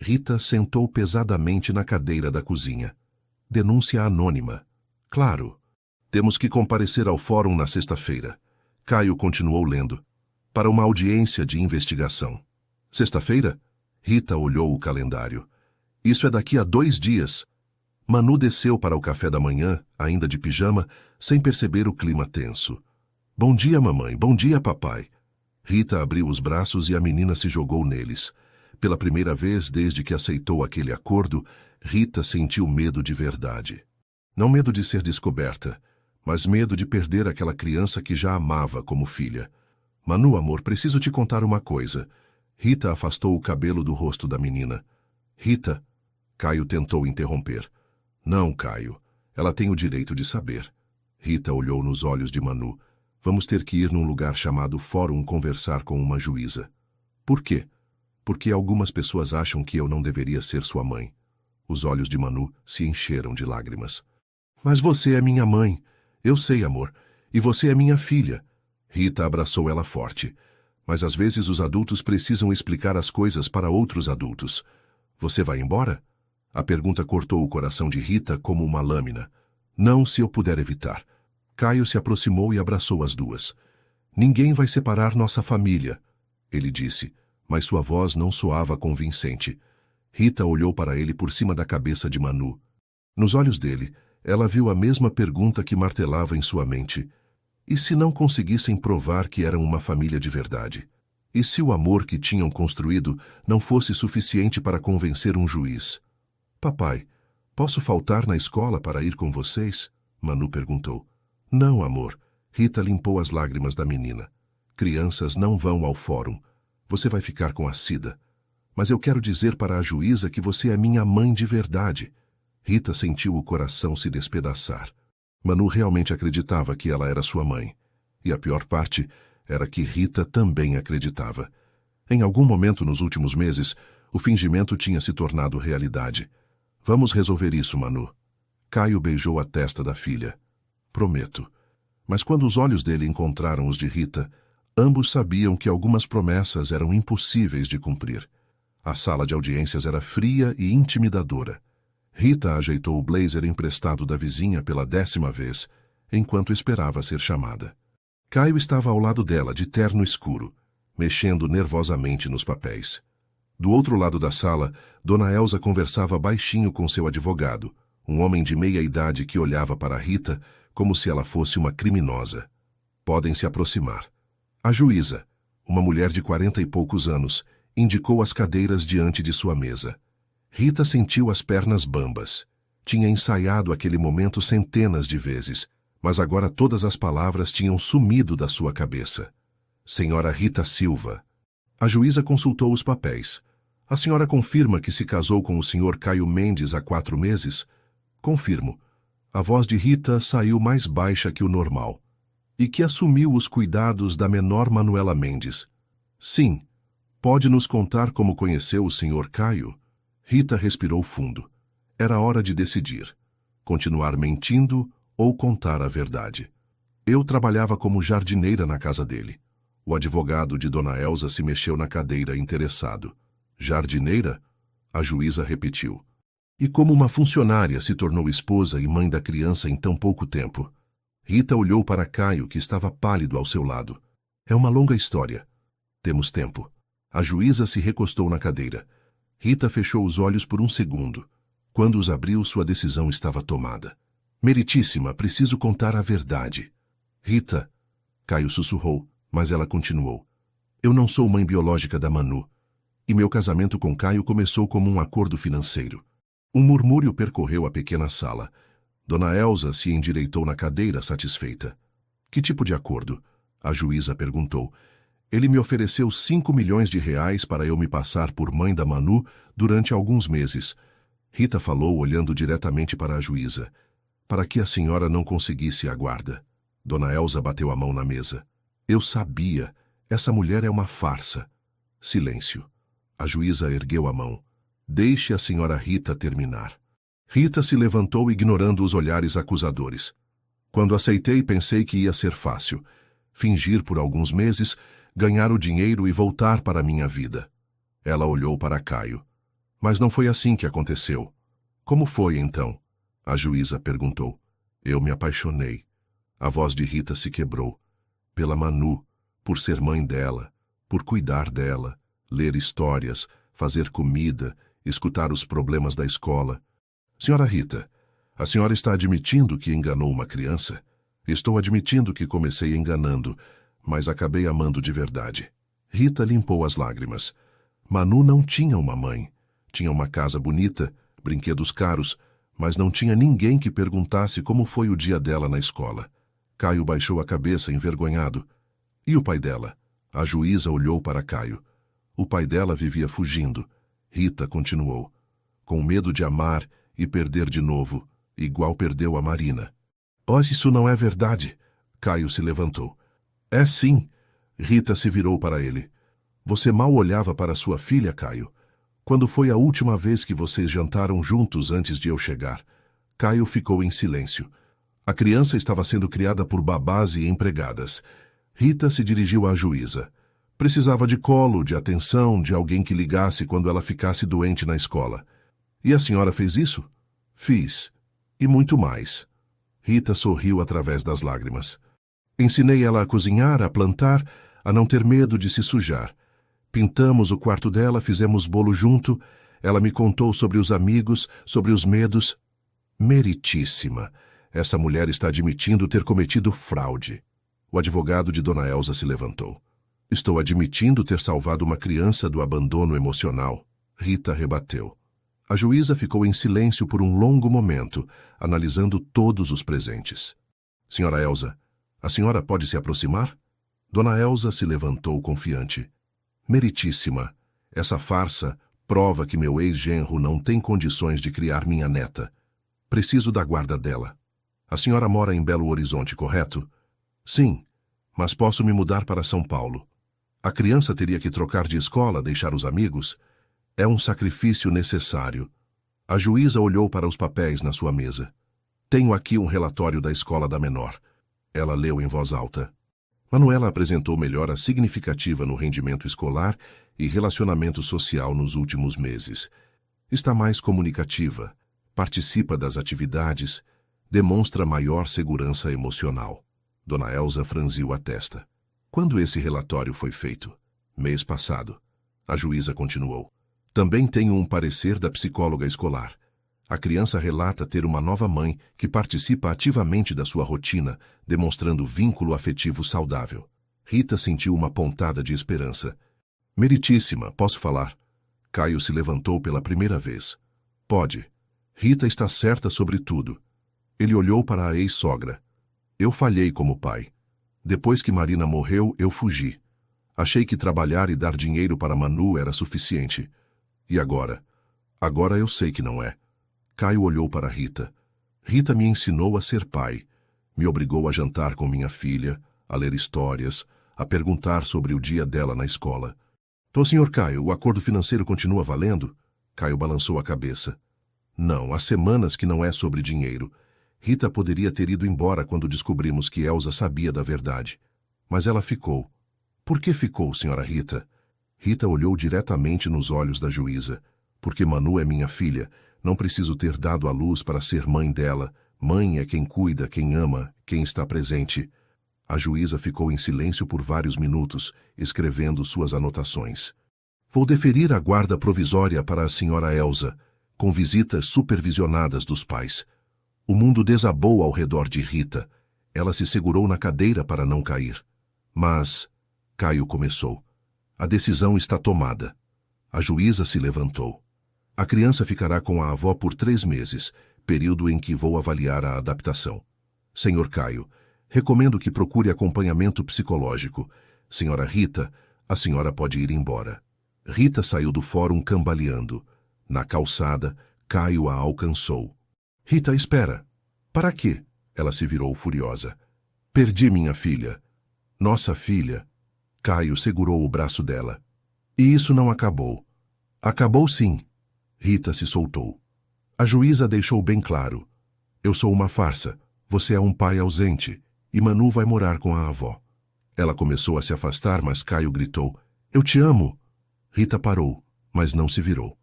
Rita sentou pesadamente na cadeira da cozinha. Denúncia anônima. Claro. Temos que comparecer ao fórum na sexta-feira. Caio continuou lendo. Para uma audiência de investigação. Sexta-feira? Rita olhou o calendário. Isso é daqui a 2 dias. Manu desceu para o café da manhã, ainda de pijama, sem perceber o clima tenso. Bom dia, mamãe. Bom dia, papai. Rita abriu os braços e a menina se jogou neles. Pela primeira vez desde que aceitou aquele acordo, Rita sentiu medo de verdade. Não medo de ser descoberta, mas medo de perder aquela criança que já amava como filha. Manu, amor, preciso te contar uma coisa. Rita afastou o cabelo do rosto da menina. Rita, Caio tentou interromper. Não, Caio. Ela tem o direito de saber. Rita olhou nos olhos de Manu. Vamos ter que ir num lugar chamado Fórum conversar com uma juíza. Por quê? Porque algumas pessoas acham que eu não deveria ser sua mãe. Os olhos de Manu se encheram de lágrimas. Mas você é minha mãe. Eu sei, amor. E você é minha filha. Rita abraçou ela forte. Mas às vezes os adultos precisam explicar as coisas para outros adultos. Você vai embora? A pergunta cortou o coração de Rita como uma lâmina. Não, se eu puder evitar. Caio se aproximou e abraçou as duas. Ninguém vai separar nossa família, ele disse, mas sua voz não soava convincente. Rita olhou para ele por cima da cabeça de Manu. Nos olhos dele, ela viu a mesma pergunta que martelava em sua mente. E se não conseguissem provar que eram uma família de verdade? E se o amor que tinham construído não fosse suficiente para convencer um juiz? Papai, posso faltar na escola para ir com vocês? Manu perguntou. Não, amor. Rita limpou as lágrimas da menina. Crianças não vão ao fórum. Você vai ficar com a Cida. Mas eu quero dizer para a juíza que você é minha mãe de verdade. Rita sentiu o coração se despedaçar. Manu realmente acreditava que ela era sua mãe. E a pior parte era que Rita também acreditava. Em algum momento nos últimos meses, o fingimento tinha se tornado realidade. Vamos resolver isso, Manu. Caio beijou a testa da filha. Prometo. Mas quando os olhos dele encontraram os de Rita, ambos sabiam que algumas promessas eram impossíveis de cumprir. A sala de audiências era fria e intimidadora. Rita ajeitou o blazer emprestado da vizinha pela 10ª vez, enquanto esperava ser chamada. Caio estava ao lado dela, de terno escuro, mexendo nervosamente nos papéis. Do outro lado da sala, Dona Elsa conversava baixinho com seu advogado, um homem de meia idade que olhava para Rita como se ela fosse uma criminosa. Podem se aproximar. A juíza, uma mulher de 40 e poucos anos, indicou as cadeiras diante de sua mesa. Rita sentiu as pernas bambas. Tinha ensaiado aquele momento centenas de vezes, mas agora todas as palavras tinham sumido da sua cabeça. Senhora Rita Silva. A juíza consultou os papéis. A senhora confirma que se casou com o senhor Caio Mendes há 4 meses? Confirmo. A voz de Rita saiu mais baixa que o normal. E que assumiu os cuidados da menor Manuela Mendes. Sim. Pode nos contar como conheceu o senhor Caio? Rita respirou fundo. Era hora de decidir. Continuar mentindo ou contar a verdade. Eu trabalhava como jardineira na casa dele. O advogado de Dona Elsa se mexeu na cadeira interessado. Jardineira? A juíza repetiu. E como uma funcionária se tornou esposa e mãe da criança em tão pouco tempo? Rita olhou para Caio, que estava pálido ao seu lado. É uma longa história. Temos tempo. A juíza se recostou na cadeira. Rita fechou os olhos por um segundo. Quando os abriu, sua decisão estava tomada. Meritíssima, preciso contar a verdade. Rita, Caio sussurrou, mas ela continuou. Eu não sou mãe biológica da Manu. E meu casamento com Caio começou como um acordo financeiro. Um murmúrio percorreu a pequena sala. Dona Elsa se endireitou na cadeira, satisfeita. Que tipo de acordo? A juíza perguntou. Ele me ofereceu 5 milhões de reais para eu me passar por mãe da Manu durante alguns meses. Rita falou olhando diretamente para a juíza. Para que a senhora não conseguisse a guarda. Dona Elsa bateu a mão na mesa. Eu sabia. Essa mulher é uma farsa. Silêncio. A juíza ergueu a mão. Deixe a senhora Rita terminar. Rita se levantou ignorando os olhares acusadores. Quando aceitei, pensei que ia ser fácil. Fingir por alguns meses, ganhar o dinheiro e voltar para minha vida. Ela olhou para Caio. Mas não foi assim que aconteceu. Como foi, então? A juíza perguntou. Eu me apaixonei. A voz de Rita se quebrou. Pela Manu, por ser mãe dela, por cuidar dela, ler histórias, fazer comida, escutar os problemas da escola. Senhora Rita, a senhora está admitindo que enganou uma criança? Estou admitindo que comecei enganando, mas acabei amando de verdade. Rita limpou as lágrimas. Manu não tinha uma mãe. Tinha uma casa bonita, brinquedos caros, mas não tinha ninguém que perguntasse como foi o dia dela na escola. Caio baixou a cabeça, envergonhado. E o pai dela? A juíza olhou para Caio. O pai dela vivia fugindo. Rita continuou. Com medo de amar e perder de novo, igual perdeu a Marina. Oh, isso não é verdade. Caio se levantou. É sim. Rita se virou para ele. Você mal olhava para sua filha, Caio. Quando foi a última vez que vocês jantaram juntos antes de eu chegar? Caio ficou em silêncio. A criança estava sendo criada por babás e empregadas. Rita se dirigiu à juíza. Precisava de colo, de atenção, de alguém que ligasse quando ela ficasse doente na escola. E a senhora fez isso? Fiz. E muito mais. Rita sorriu através das lágrimas. Ensinei ela a cozinhar, a plantar, a não ter medo de se sujar. Pintamos o quarto dela, fizemos bolo junto. Ela me contou sobre os amigos, sobre os medos. Meritíssima. Essa mulher está admitindo ter cometido fraude. O advogado de Dona Elza se levantou. Estou admitindo ter salvado uma criança do abandono emocional. Rita rebateu. A juíza ficou em silêncio por um longo momento, analisando todos os presentes. Senhora Elza, a senhora pode se aproximar? Dona Elza se levantou confiante. Meritíssima, essa farsa prova que meu ex-genro não tem condições de criar minha neta. Preciso da guarda dela. A senhora mora em Belo Horizonte, correto? Sim, mas posso me mudar para São Paulo. A criança teria que trocar de escola, deixar os amigos? É um sacrifício necessário. A juíza olhou para os papéis na sua mesa. Tenho aqui um relatório da escola da menor. Ela leu em voz alta. Manuela apresentou melhora significativa no rendimento escolar e relacionamento social nos últimos meses. Está mais comunicativa, participa das atividades, demonstra maior segurança emocional. Dona Elza franziu a testa. Quando esse relatório foi feito? Mês passado. A juíza continuou. Também tenho um parecer da psicóloga escolar. A criança relata ter uma nova mãe que participa ativamente da sua rotina, demonstrando vínculo afetivo saudável. Rita sentiu uma pontada de esperança. Meritíssima, posso falar? Caio se levantou pela primeira vez. Pode. Rita está certa sobre tudo. Ele olhou para a ex-sogra. Eu falhei como pai. Depois que Marina morreu, eu fugi. Achei que trabalhar e dar dinheiro para Manu era suficiente. E agora? Agora eu sei que não é. Caio olhou para Rita. Rita me ensinou a ser pai. Me obrigou a jantar com minha filha, a ler histórias, a perguntar sobre o dia dela na escola. Então, senhor Caio, o acordo financeiro continua valendo? Caio balançou a cabeça. Não, há semanas que não é sobre dinheiro. Rita poderia ter ido embora quando descobrimos que Elza sabia da verdade. Mas ela ficou. Por que ficou, senhora Rita? Rita olhou diretamente nos olhos da juíza. Porque Manu é minha filha. Não preciso ter dado à luz para ser mãe dela. Mãe é quem cuida, quem ama, quem está presente. A juíza ficou em silêncio por vários minutos, escrevendo suas anotações. Vou deferir a guarda provisória para a senhora Elza, com visitas supervisionadas dos pais. O mundo desabou ao redor de Rita. Ela se segurou na cadeira para não cair. Mas... Caio começou. A decisão está tomada. A juíza se levantou. A criança ficará com a avó por 3 meses, período em que vou avaliar a adaptação. Senhor Caio, recomendo que procure acompanhamento psicológico. Senhora Rita, a senhora pode ir embora. Rita saiu do fórum cambaleando. Na calçada, Caio a alcançou. Rita, espera. Para quê? Ela se virou furiosa. Perdi minha filha. Nossa filha. Caio segurou o braço dela. E isso não acabou. Acabou sim. Rita se soltou. A juíza deixou bem claro. Eu sou uma farsa. Você é um pai ausente. E Manu vai morar com a avó. Ela começou a se afastar, mas Caio gritou. Eu te amo. Rita parou, mas não se virou.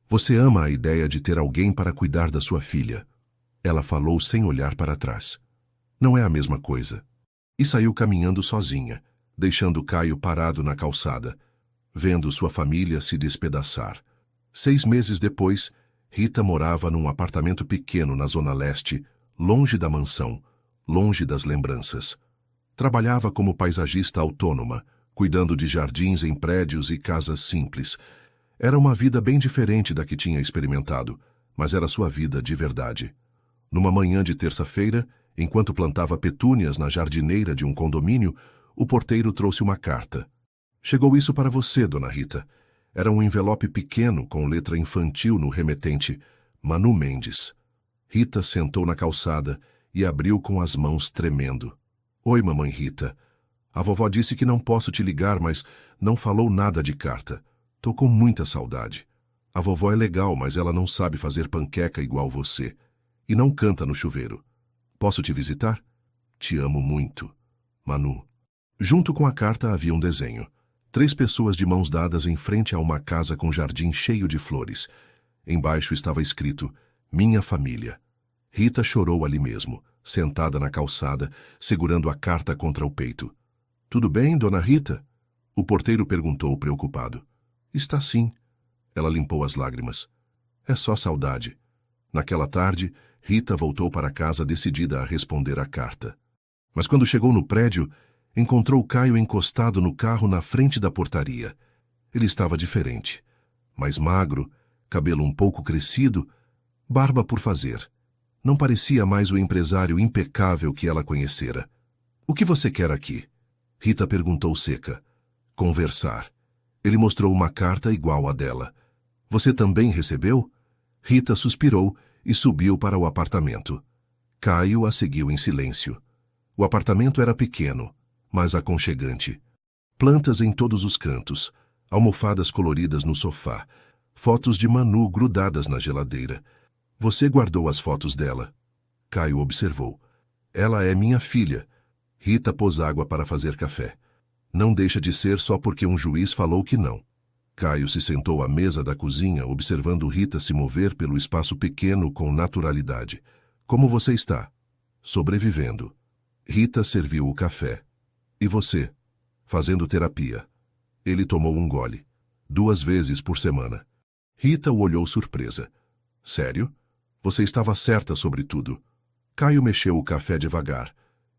Você ama a ideia de ter alguém para cuidar da sua filha. Ela falou sem olhar para trás. Não é a mesma coisa. E saiu caminhando sozinha, deixando Caio parado na calçada, vendo sua família se despedaçar. 6 meses depois, Rita morava num apartamento pequeno na Zona Leste, longe da mansão, longe das lembranças. Trabalhava como paisagista autônoma, cuidando de jardins em prédios e casas simples. Era uma vida bem diferente da que tinha experimentado, mas era sua vida de verdade. Numa manhã de terça-feira, enquanto plantava petúnias na jardineira de um condomínio, o porteiro trouxe uma carta. Chegou isso para você, dona Rita. Era um envelope pequeno com letra infantil no remetente, Manu Mendes. Rita sentou na calçada e abriu com as mãos tremendo. Oi, mamãe Rita. A vovó disse que não posso te ligar, mas não falou nada de carta. Tô com muita saudade. A vovó é legal, mas ela não sabe fazer panqueca igual você. E não canta no chuveiro. Posso te visitar? Te amo muito. Manu. Junto com a carta havia um desenho. 3 pessoas de mãos dadas em frente a uma casa com jardim cheio de flores. Embaixo estava escrito, Minha Família. Rita chorou ali mesmo, sentada na calçada, segurando a carta contra o peito. Tudo bem, dona Rita? O porteiro perguntou, preocupado. Está sim. Ela limpou as lágrimas. É só saudade. Naquela tarde, Rita voltou para casa decidida a responder à carta. Mas quando chegou no prédio, encontrou Caio encostado no carro na frente da portaria. Ele estava diferente. Mais magro, cabelo um pouco crescido, barba por fazer. Não parecia mais o empresário impecável que ela conhecera. O que você quer aqui? Rita perguntou seca. Conversar. Ele mostrou uma carta igual à dela. Você também recebeu? Rita suspirou e subiu para o apartamento. Caio a seguiu em silêncio. O apartamento era pequeno, mas aconchegante. Plantas em todos os cantos, almofadas coloridas no sofá, fotos de Manu grudadas na geladeira. Você guardou as fotos dela? Caio observou. Ela é minha filha. Rita pôs água para fazer café. Não deixa de ser só porque um juiz falou que não. Caio se sentou à mesa da cozinha, observando Rita se mover pelo espaço pequeno com naturalidade. Como você está? Sobrevivendo. Rita serviu o café. E você? Fazendo terapia. Ele tomou um gole. 2 vezes por semana. Rita o olhou surpresa. Sério? Você estava certa sobre tudo. Caio mexeu o café devagar.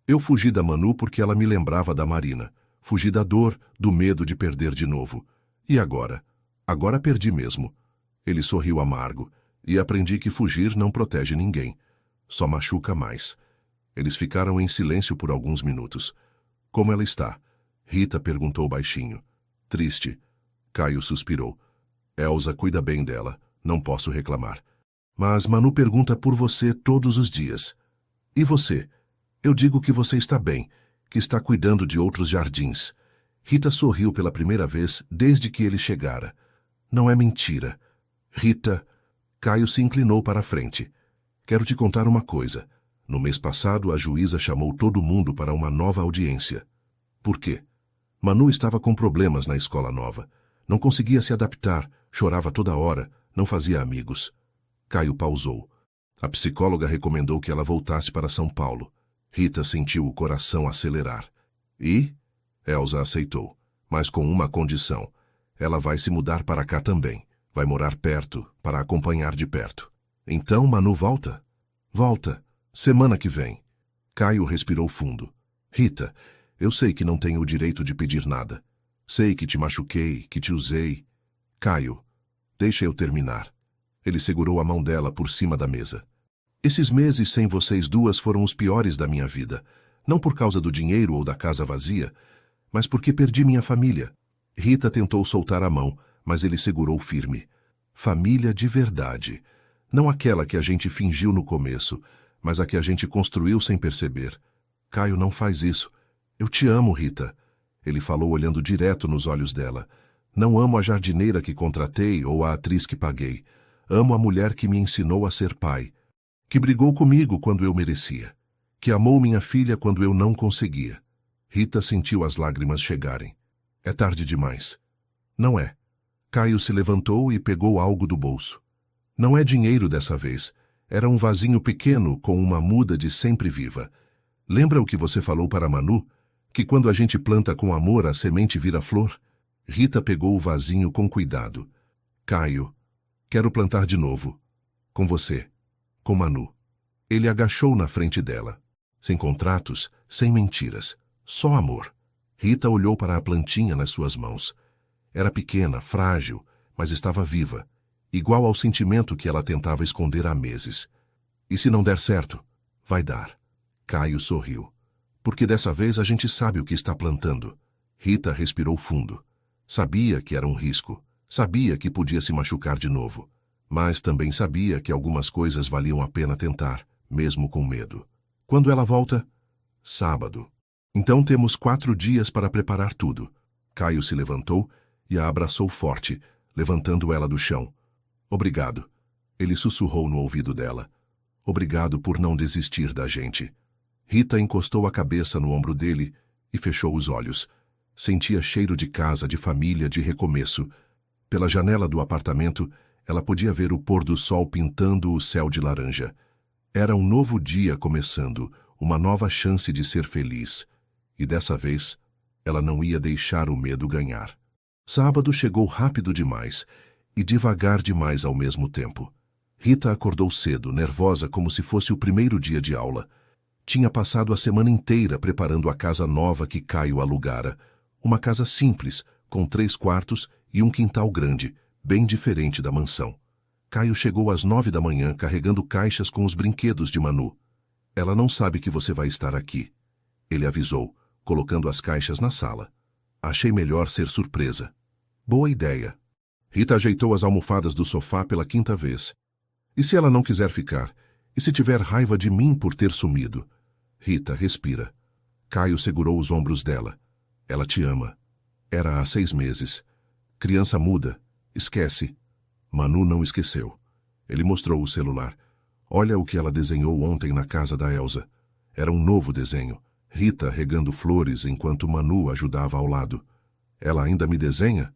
Eu fugi da Manu porque ela me lembrava da Marina. Fugi da dor, do medo de perder de novo. E agora? Agora perdi mesmo. Ele sorriu amargo. E aprendi que fugir não protege ninguém. Só machuca mais. Eles ficaram em silêncio por alguns minutos. Como ela está? Rita perguntou baixinho. Triste. Caio suspirou. Elsa cuida bem dela. Não posso reclamar. Mas Manu pergunta por você todos os dias. E você? Eu digo que você está bem, que está cuidando de outros jardins. Rita sorriu pela primeira vez desde que ele chegara. Não é mentira. Rita... Caio se inclinou para a frente. Quero te contar uma coisa. No mês passado, a juíza chamou todo mundo para uma nova audiência. Por quê? Manu estava com problemas na escola nova. Não conseguia se adaptar, chorava toda hora, não fazia amigos. Caio pausou. A psicóloga recomendou que ela voltasse para São Paulo. Rita sentiu o coração acelerar. E? Elsa aceitou, mas com uma condição. Ela vai se mudar para cá também. Vai morar perto, para acompanhar de perto. Então Manu volta? Volta. Semana que vem. Caio respirou fundo. Rita, eu sei que não tenho o direito de pedir nada. Sei que te machuquei, que te usei. Caio, deixa eu terminar. Ele segurou a mão dela por cima da mesa. Esses meses sem vocês duas foram os piores da minha vida. Não por causa do dinheiro ou da casa vazia, mas porque perdi minha família. Rita tentou soltar a mão, mas ele segurou firme. Família de verdade. Não aquela que a gente fingiu no começo, mas a que a gente construiu sem perceber. Caio não faz isso. Eu te amo, Rita. Ele falou olhando direto nos olhos dela. Não amo a jardineira que contratei ou a atriz que paguei. Amo a mulher que me ensinou a ser pai. Que brigou comigo quando eu merecia. Que amou minha filha quando eu não conseguia. Rita sentiu as lágrimas chegarem. É tarde demais. Não é. Caio se levantou e pegou algo do bolso. Não é dinheiro dessa vez. Era um vasinho pequeno com uma muda de sempre viva. Lembra o que você falou para Manu? Que quando a gente planta com amor, a semente vira flor? Rita pegou o vasinho com cuidado. Caio, quero plantar de novo. Com você. Com Manu. Ele agachou na frente dela. Sem contratos, sem mentiras. Só amor. Rita olhou para a plantinha nas suas mãos. Era pequena, frágil, mas estava viva, igual ao sentimento que ela tentava esconder há meses. E se não der certo? Vai dar. Caio sorriu. Porque dessa vez a gente sabe o que está plantando. Rita respirou fundo. Sabia que era um risco. Sabia que podia se machucar de novo. Mas também sabia que algumas coisas valiam a pena tentar, mesmo com medo. Quando ela volta? Sábado. Então temos 4 dias para preparar tudo. Caio se levantou e a abraçou forte, levantando ela do chão. Obrigado. Ele sussurrou no ouvido dela. Obrigado por não desistir da gente. Rita encostou a cabeça no ombro dele e fechou os olhos. Sentia cheiro de casa, de família, de recomeço. Pela janela do apartamento, ela podia ver o pôr do sol pintando o céu de laranja. Era um novo dia começando, uma nova chance de ser feliz. E dessa vez, ela não ia deixar o medo ganhar. Sábado chegou rápido demais e devagar demais ao mesmo tempo. Rita acordou cedo, nervosa como se fosse o primeiro dia de aula. Tinha passado a semana inteira preparando a casa nova que Caio alugara. Uma casa simples, com 3 quartos e um quintal grande, bem diferente da mansão. Caio chegou às 9 da manhã carregando caixas com os brinquedos de Manu. Ela não sabe que você vai estar aqui. Ele avisou, colocando as caixas na sala. Achei melhor ser surpresa. Boa ideia. Rita ajeitou as almofadas do sofá pela 5ª vez. E se ela não quiser ficar? E se tiver raiva de mim por ter sumido? Rita, respira. Caio segurou os ombros dela. Ela te ama. Era há 6 meses. Criança muda. Esquece. Manu não esqueceu. Ele mostrou o celular. Olha o que ela desenhou ontem na casa da Elsa. Era um novo desenho. Rita regando flores enquanto Manu ajudava ao lado. Ela ainda me desenha?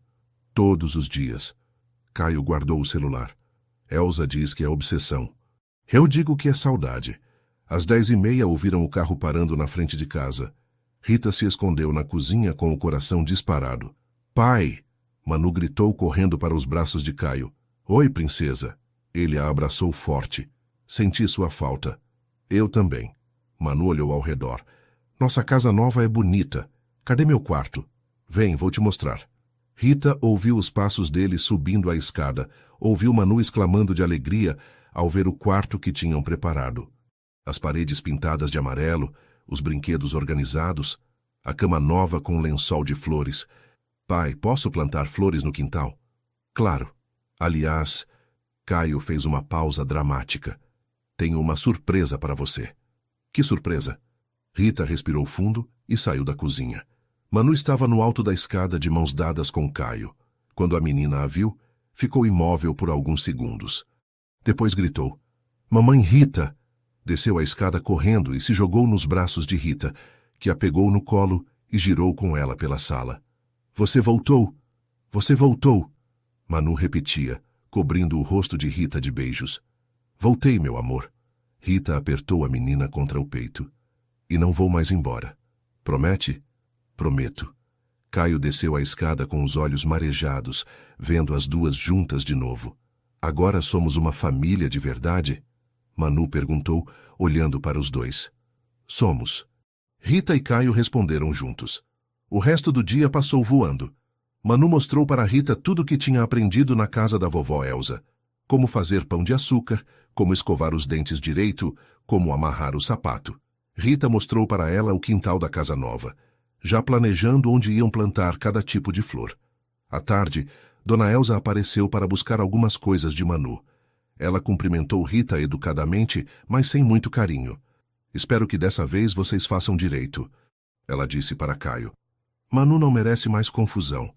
Todos os dias. Caio guardou o celular. Elsa diz que é obsessão. Eu digo que é saudade. Às 10h30 ouviram o carro parando na frente de casa. Rita se escondeu na cozinha com o coração disparado. Pai! Manu gritou correndo para os braços de Caio. Oi, princesa. Ele a abraçou forte. Senti sua falta. Eu também. Manu olhou ao redor. Nossa casa nova é bonita. Cadê meu quarto? Vem, vou te mostrar. Rita ouviu os passos dele subindo a escada. Ouviu Manu exclamando de alegria ao ver o quarto que tinham preparado. As paredes pintadas de amarelo, os brinquedos organizados, a cama nova com um lençol de flores. Pai, posso plantar flores no quintal? Claro. Aliás, Caio fez uma pausa dramática. Tenho uma surpresa para você. Que surpresa? Rita respirou fundo e saiu da cozinha. Manu estava no alto da escada de mãos dadas com Caio. Quando a menina a viu, ficou imóvel por alguns segundos. Depois gritou. Mamãe Rita! Desceu a escada correndo e se jogou nos braços de Rita, que a pegou no colo e girou com ela pela sala. Você voltou! Você voltou! Manu repetia, cobrindo o rosto de Rita de beijos. Voltei, meu amor. Rita apertou a menina contra o peito. E não vou mais embora. Promete? Prometo. Caio desceu a escada com os olhos marejados, vendo as duas juntas de novo. Agora somos uma família de verdade? Manu perguntou, olhando para os dois. Somos. Rita e Caio responderam juntos. O resto do dia passou voando. Manu mostrou para Rita tudo o que tinha aprendido na casa da vovó Elsa. Como fazer pão de açúcar, como escovar os dentes direito, como amarrar o sapato. Rita mostrou para ela o quintal da casa nova, já planejando onde iam plantar cada tipo de flor. À tarde, Dona Elsa apareceu para buscar algumas coisas de Manu. Ela cumprimentou Rita educadamente, mas sem muito carinho. Espero que dessa vez vocês façam direito, ela disse para Caio. Manu não merece mais confusão.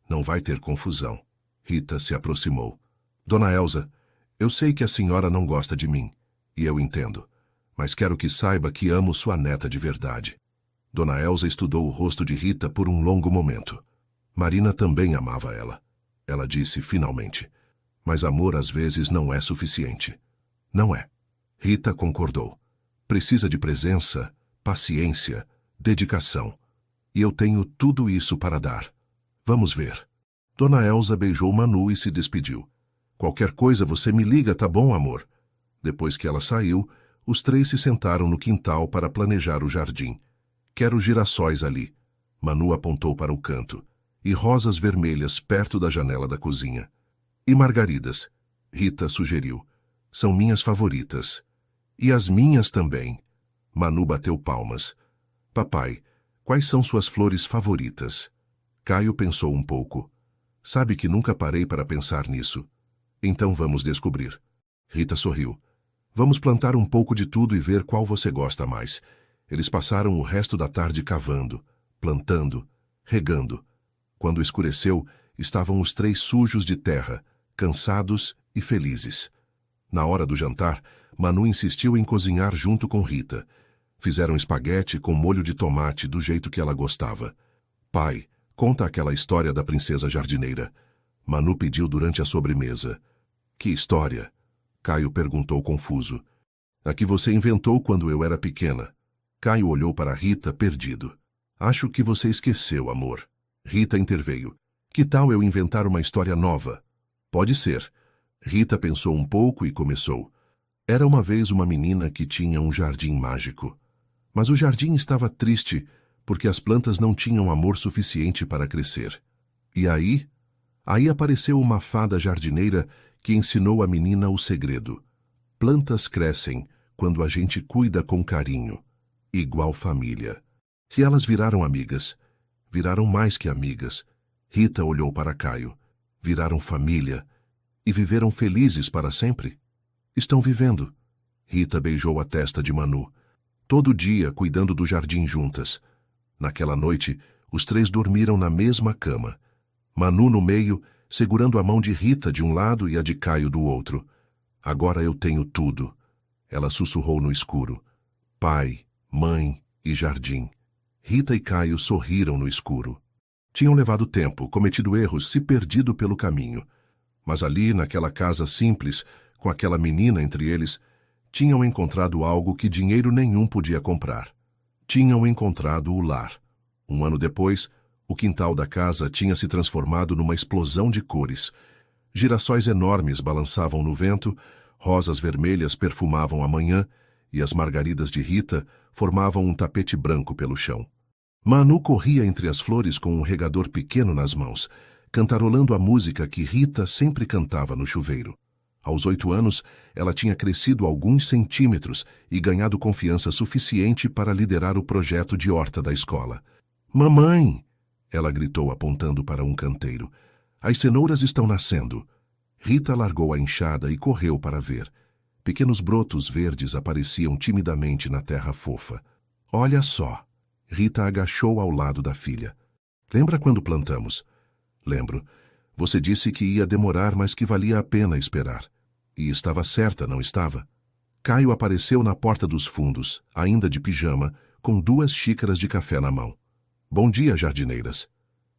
Não vai ter confusão. Rita se aproximou. Dona Elsa, eu sei que a senhora não gosta de mim, e eu entendo, mas quero que saiba que amo sua neta de verdade. Dona Elsa estudou o rosto de Rita por um longo momento. Marina também amava ela. ela disse finalmente. Mas amor às vezes não é suficiente. Não é. Rita concordou. Precisa de presença, paciência, dedicação. E eu tenho tudo isso para dar. Vamos ver. Dona Elsa beijou Manu e se despediu. Qualquer coisa você me liga, tá bom, amor? Depois que ela saiu, os três se sentaram no quintal para planejar o jardim. Quero girassóis ali. Manu apontou para o canto. E rosas vermelhas perto da janela da cozinha. E margaridas, Rita sugeriu. São minhas favoritas. E as minhas também. Manu bateu palmas. Papai, quais são suas flores favoritas? Caio pensou um pouco. Sabe que nunca parei para pensar nisso. Então vamos descobrir. Rita sorriu. Vamos plantar um pouco de tudo e ver qual você gosta mais. Eles passaram o resto da tarde cavando, plantando, regando. Quando escureceu, estavam os três sujos de terra, cansados e felizes. Na hora do jantar, Manu insistiu em cozinhar junto com Rita. Fizeram espaguete com molho de tomate do jeito que ela gostava. Pai, conta aquela história da princesa jardineira. Manu pediu durante a sobremesa. Que história? Caio perguntou confuso. A que você inventou quando eu era pequena. Caio olhou para Rita, perdido. Acho que você esqueceu, amor. Rita interveio. Que tal eu inventar uma história nova? Pode ser. Rita pensou um pouco e começou. Era uma vez uma menina que tinha um jardim mágico. Mas o jardim estava triste, porque as plantas não tinham amor suficiente para crescer. E aí apareceu uma fada jardineira que ensinou a menina o segredo. Plantas crescem quando a gente cuida com carinho, igual família. E elas viraram amigas. Viraram mais que amigas. Rita olhou para Caio. Viraram família. E viveram felizes para sempre? Estão vivendo. Rita beijou a testa de Manu. Todo dia cuidando do jardim juntas. Naquela noite, os três dormiram na mesma cama. Manu no meio, segurando a mão de Rita de um lado e a de Caio do outro. Agora eu tenho tudo. Ela sussurrou no escuro. Pai, mãe e jardim. Rita e Caio sorriram no escuro. Tinham levado tempo, cometido erros, se perdido pelo caminho. Mas ali, naquela casa simples, com aquela menina entre eles, tinham encontrado algo que dinheiro nenhum podia comprar. Tinham encontrado o lar. Um ano depois, o quintal da casa tinha se transformado numa explosão de cores. Girassóis enormes balançavam no vento, rosas vermelhas perfumavam a manhã e as margaridas de Rita formavam um tapete branco pelo chão. Manu corria entre as flores com um regador pequeno nas mãos, cantarolando a música que Rita sempre cantava no chuveiro. Aos 8 anos, ela tinha crescido alguns centímetros e ganhado confiança suficiente para liderar o projeto de horta da escola. Mamãe! Ela gritou apontando para um canteiro. As cenouras estão nascendo. Rita largou a enxada e correu para ver. Pequenos brotos verdes apareciam timidamente na terra fofa. Olha só! Rita agachou ao lado da filha. Lembra quando plantamos? Lembro. Você disse que ia demorar, mas que valia a pena esperar. E estava certa, não estava? Caio apareceu na porta dos fundos, ainda de pijama, com 2 xícaras de café na mão. Bom dia, jardineiras.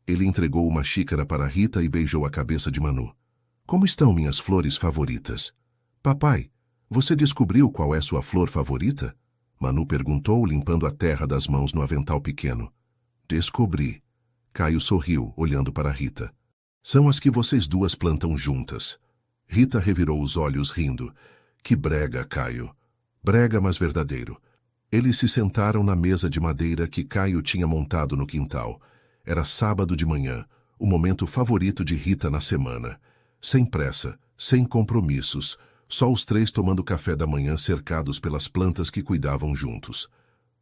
Ele entregou uma xícara para Rita e beijou a cabeça de Manu. Como estão minhas flores favoritas? Papai, você descobriu qual é sua flor favorita? Manu perguntou, limpando a terra das mãos no avental pequeno. Descobri. Caio sorriu, olhando para Rita. São as que vocês duas plantam juntas. Rita revirou os olhos, rindo. Que brega, Caio. Brega, mas verdadeiro. Eles se sentaram na mesa de madeira que Caio tinha montado no quintal. Era sábado de manhã, o momento favorito de Rita na semana. Sem pressa, sem compromissos, só os três tomando café da manhã cercados pelas plantas que cuidavam juntos.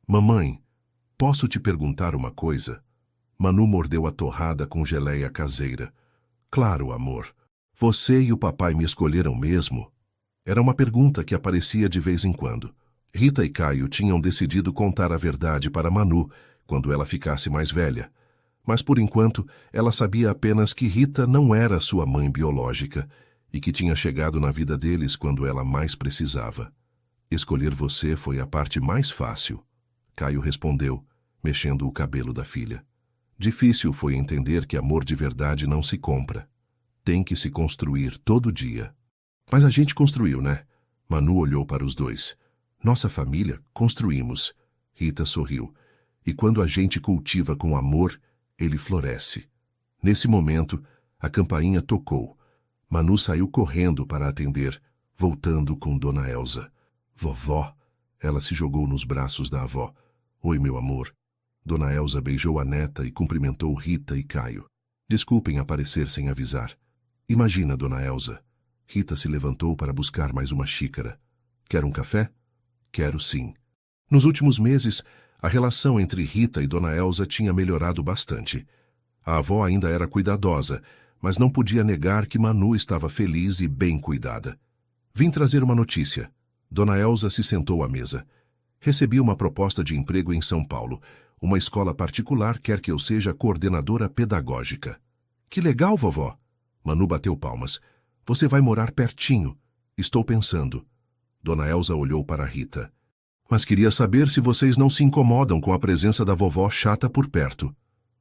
Mamãe, posso te perguntar uma coisa? Manu mordeu a torrada com geleia caseira. Claro, amor. Você e o papai me escolheram mesmo? Era uma pergunta que aparecia de vez em quando. Rita e Caio tinham decidido contar a verdade para Manu quando ela ficasse mais velha. Mas, por enquanto, ela sabia apenas que Rita não era sua mãe biológica e que tinha chegado na vida deles quando ela mais precisava. Escolher você foi a parte mais fácil, Caio respondeu, mexendo o cabelo da filha. Difícil foi entender que amor de verdade não se compra. tem que se construir todo dia. Mas a gente construiu, né? Manu olhou para os dois. Nossa família, construímos. Rita sorriu. E quando a gente cultiva com amor, ele floresce. Nesse momento, a campainha tocou. Manu saiu correndo para atender, voltando com Dona Elza. Vovó! Ela se jogou nos braços da avó. Oi, meu amor. Dona Elza beijou a neta e cumprimentou Rita e Caio. Desculpem aparecer sem avisar. Imagina, Dona Elza. Rita se levantou para buscar mais uma xícara. Quer um café? Quero sim. Nos últimos meses, a relação entre Rita e Dona Elza tinha melhorado bastante. A avó ainda era cuidadosa, mas não podia negar que Manu estava feliz e bem cuidada. Vim trazer uma notícia. Dona Elza se sentou à mesa. Recebi uma proposta de emprego em São Paulo. Uma escola particular quer que eu seja coordenadora pedagógica. Que legal, vovó! Manu bateu palmas. Você vai morar pertinho. Estou pensando. Dona Elza olhou para Rita. Mas queria saber se vocês não se incomodam com a presença da vovó chata por perto.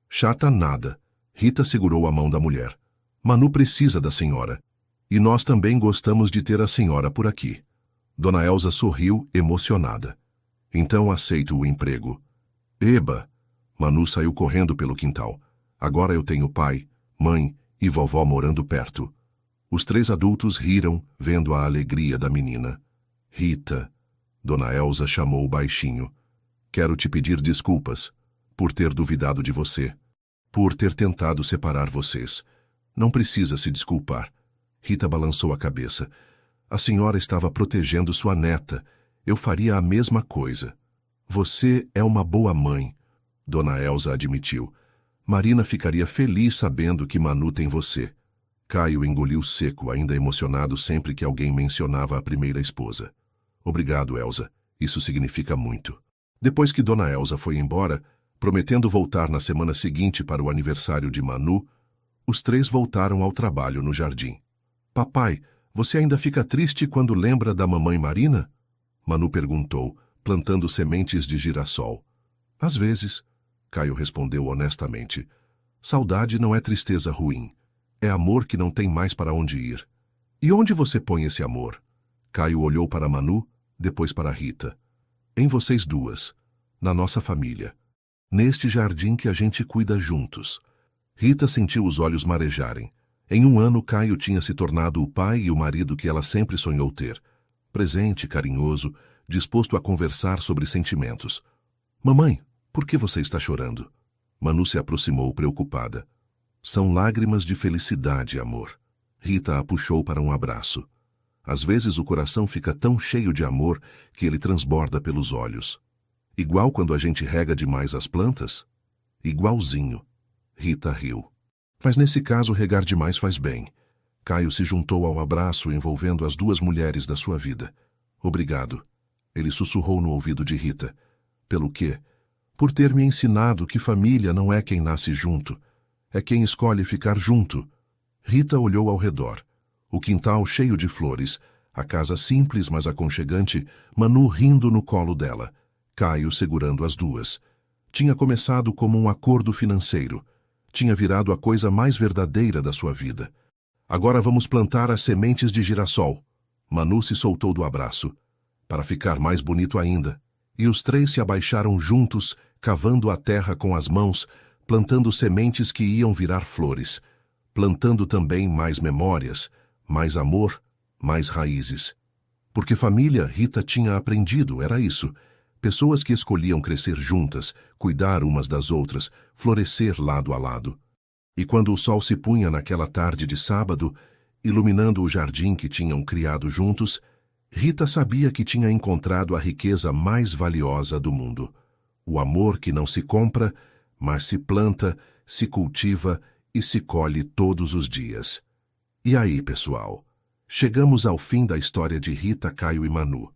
Chata nada. Rita segurou a mão da mulher. Manu precisa da senhora. E nós também gostamos de ter a senhora por aqui. Dona Elza sorriu, emocionada. Então aceito o emprego. Eba! Manu saiu correndo pelo quintal. Agora eu tenho pai, mãe e vovó morando perto. Os três adultos riram, vendo a alegria da menina. Rita, Dona Elza chamou baixinho. Quero te pedir desculpas por ter duvidado de você, por ter tentado separar vocês. Não precisa se desculpar. Rita balançou a cabeça. A senhora estava protegendo sua neta. Eu faria a mesma coisa. Você é uma boa mãe, Dona Elza admitiu. Marina ficaria feliz sabendo que Manu tem você. Caio engoliu seco, ainda emocionado sempre que alguém mencionava a primeira esposa. Obrigado, Elza. Isso significa muito. Depois que Dona Elza foi embora, prometendo voltar na semana seguinte para o aniversário de Manu, os três voltaram ao trabalho no jardim. Papai, você ainda fica triste quando lembra da mamãe Marina? Manu perguntou, plantando sementes de girassol. Às vezes, Caio respondeu honestamente. Saudade não é tristeza ruim. É amor que não tem mais para onde ir. E onde você põe esse amor? Caio olhou para Manu, depois para Rita. Em vocês duas. Na nossa família. Neste jardim que a gente cuida juntos. Rita sentiu os olhos marejarem. Em um ano, Caio tinha se tornado o pai e o marido que ela sempre sonhou ter. Presente, carinhoso, disposto a conversar sobre sentimentos. Mamãe, por que você está chorando? Manu se aproximou preocupada. São lágrimas de felicidade, amor. Rita a puxou para um abraço. Às vezes o coração fica tão cheio de amor que ele transborda pelos olhos. Igual quando a gente rega demais as plantas? Igualzinho. Rita riu. Mas nesse caso regar demais faz bem. Caio se juntou ao abraço envolvendo as duas mulheres da sua vida. Obrigado. Ele sussurrou no ouvido de Rita. Pelo quê? Por ter me ensinado que família não é quem nasce junto. É quem escolhe ficar junto. Rita olhou ao redor. O quintal cheio de flores, a casa simples mas aconchegante, Manu rindo no colo dela, Caio segurando as duas. Tinha começado como um acordo financeiro. Tinha virado a coisa mais verdadeira da sua vida. Agora vamos plantar as sementes de girassol. Manu se soltou do abraço. Para ficar mais bonito ainda. E os três se abaixaram juntos, cavando a terra com as mãos, plantando sementes que iam virar flores. Plantando também mais memórias, mais amor, mais raízes. Porque família, Rita tinha aprendido, era isso. Pessoas que escolhiam crescer juntas, cuidar umas das outras, florescer lado a lado. E quando o sol se punha naquela tarde de sábado, iluminando o jardim que tinham criado juntos, Rita sabia que tinha encontrado a riqueza mais valiosa do mundo. O amor que não se compra, mas se planta, se cultiva e se colhe todos os dias. E aí, pessoal? Chegamos ao fim da história de Rita, Caio e Manu.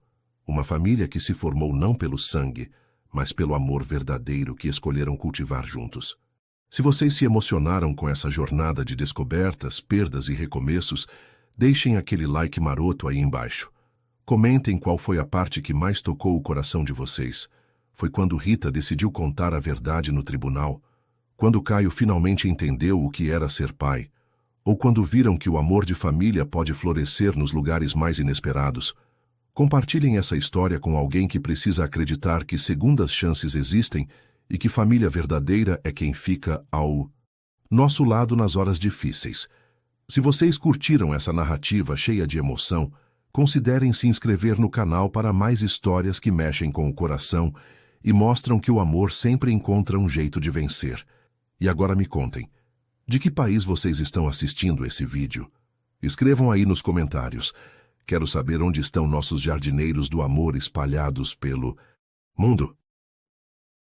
Uma família que se formou não pelo sangue, mas pelo amor verdadeiro que escolheram cultivar juntos. Se vocês se emocionaram com essa jornada de descobertas, perdas e recomeços, deixem aquele like maroto aí embaixo. Comentem qual foi a parte que mais tocou o coração de vocês. Foi quando Rita decidiu contar a verdade no tribunal? Quando Caio finalmente entendeu o que era ser pai? ou quando viram que o amor de família pode florescer nos lugares mais inesperados. Compartilhem essa história com alguém que precisa acreditar que segundas chances existem e que família verdadeira é quem fica ao nosso lado nas horas difíceis. Se vocês curtiram essa narrativa cheia de emoção, considerem se inscrever no canal para mais histórias que mexem com o coração e mostram que o amor sempre encontra um jeito de vencer. E agora me contem, de que país vocês estão assistindo esse vídeo? Escrevam aí nos comentários. Quero saber onde estão nossos jardineiros do amor espalhados pelo mundo.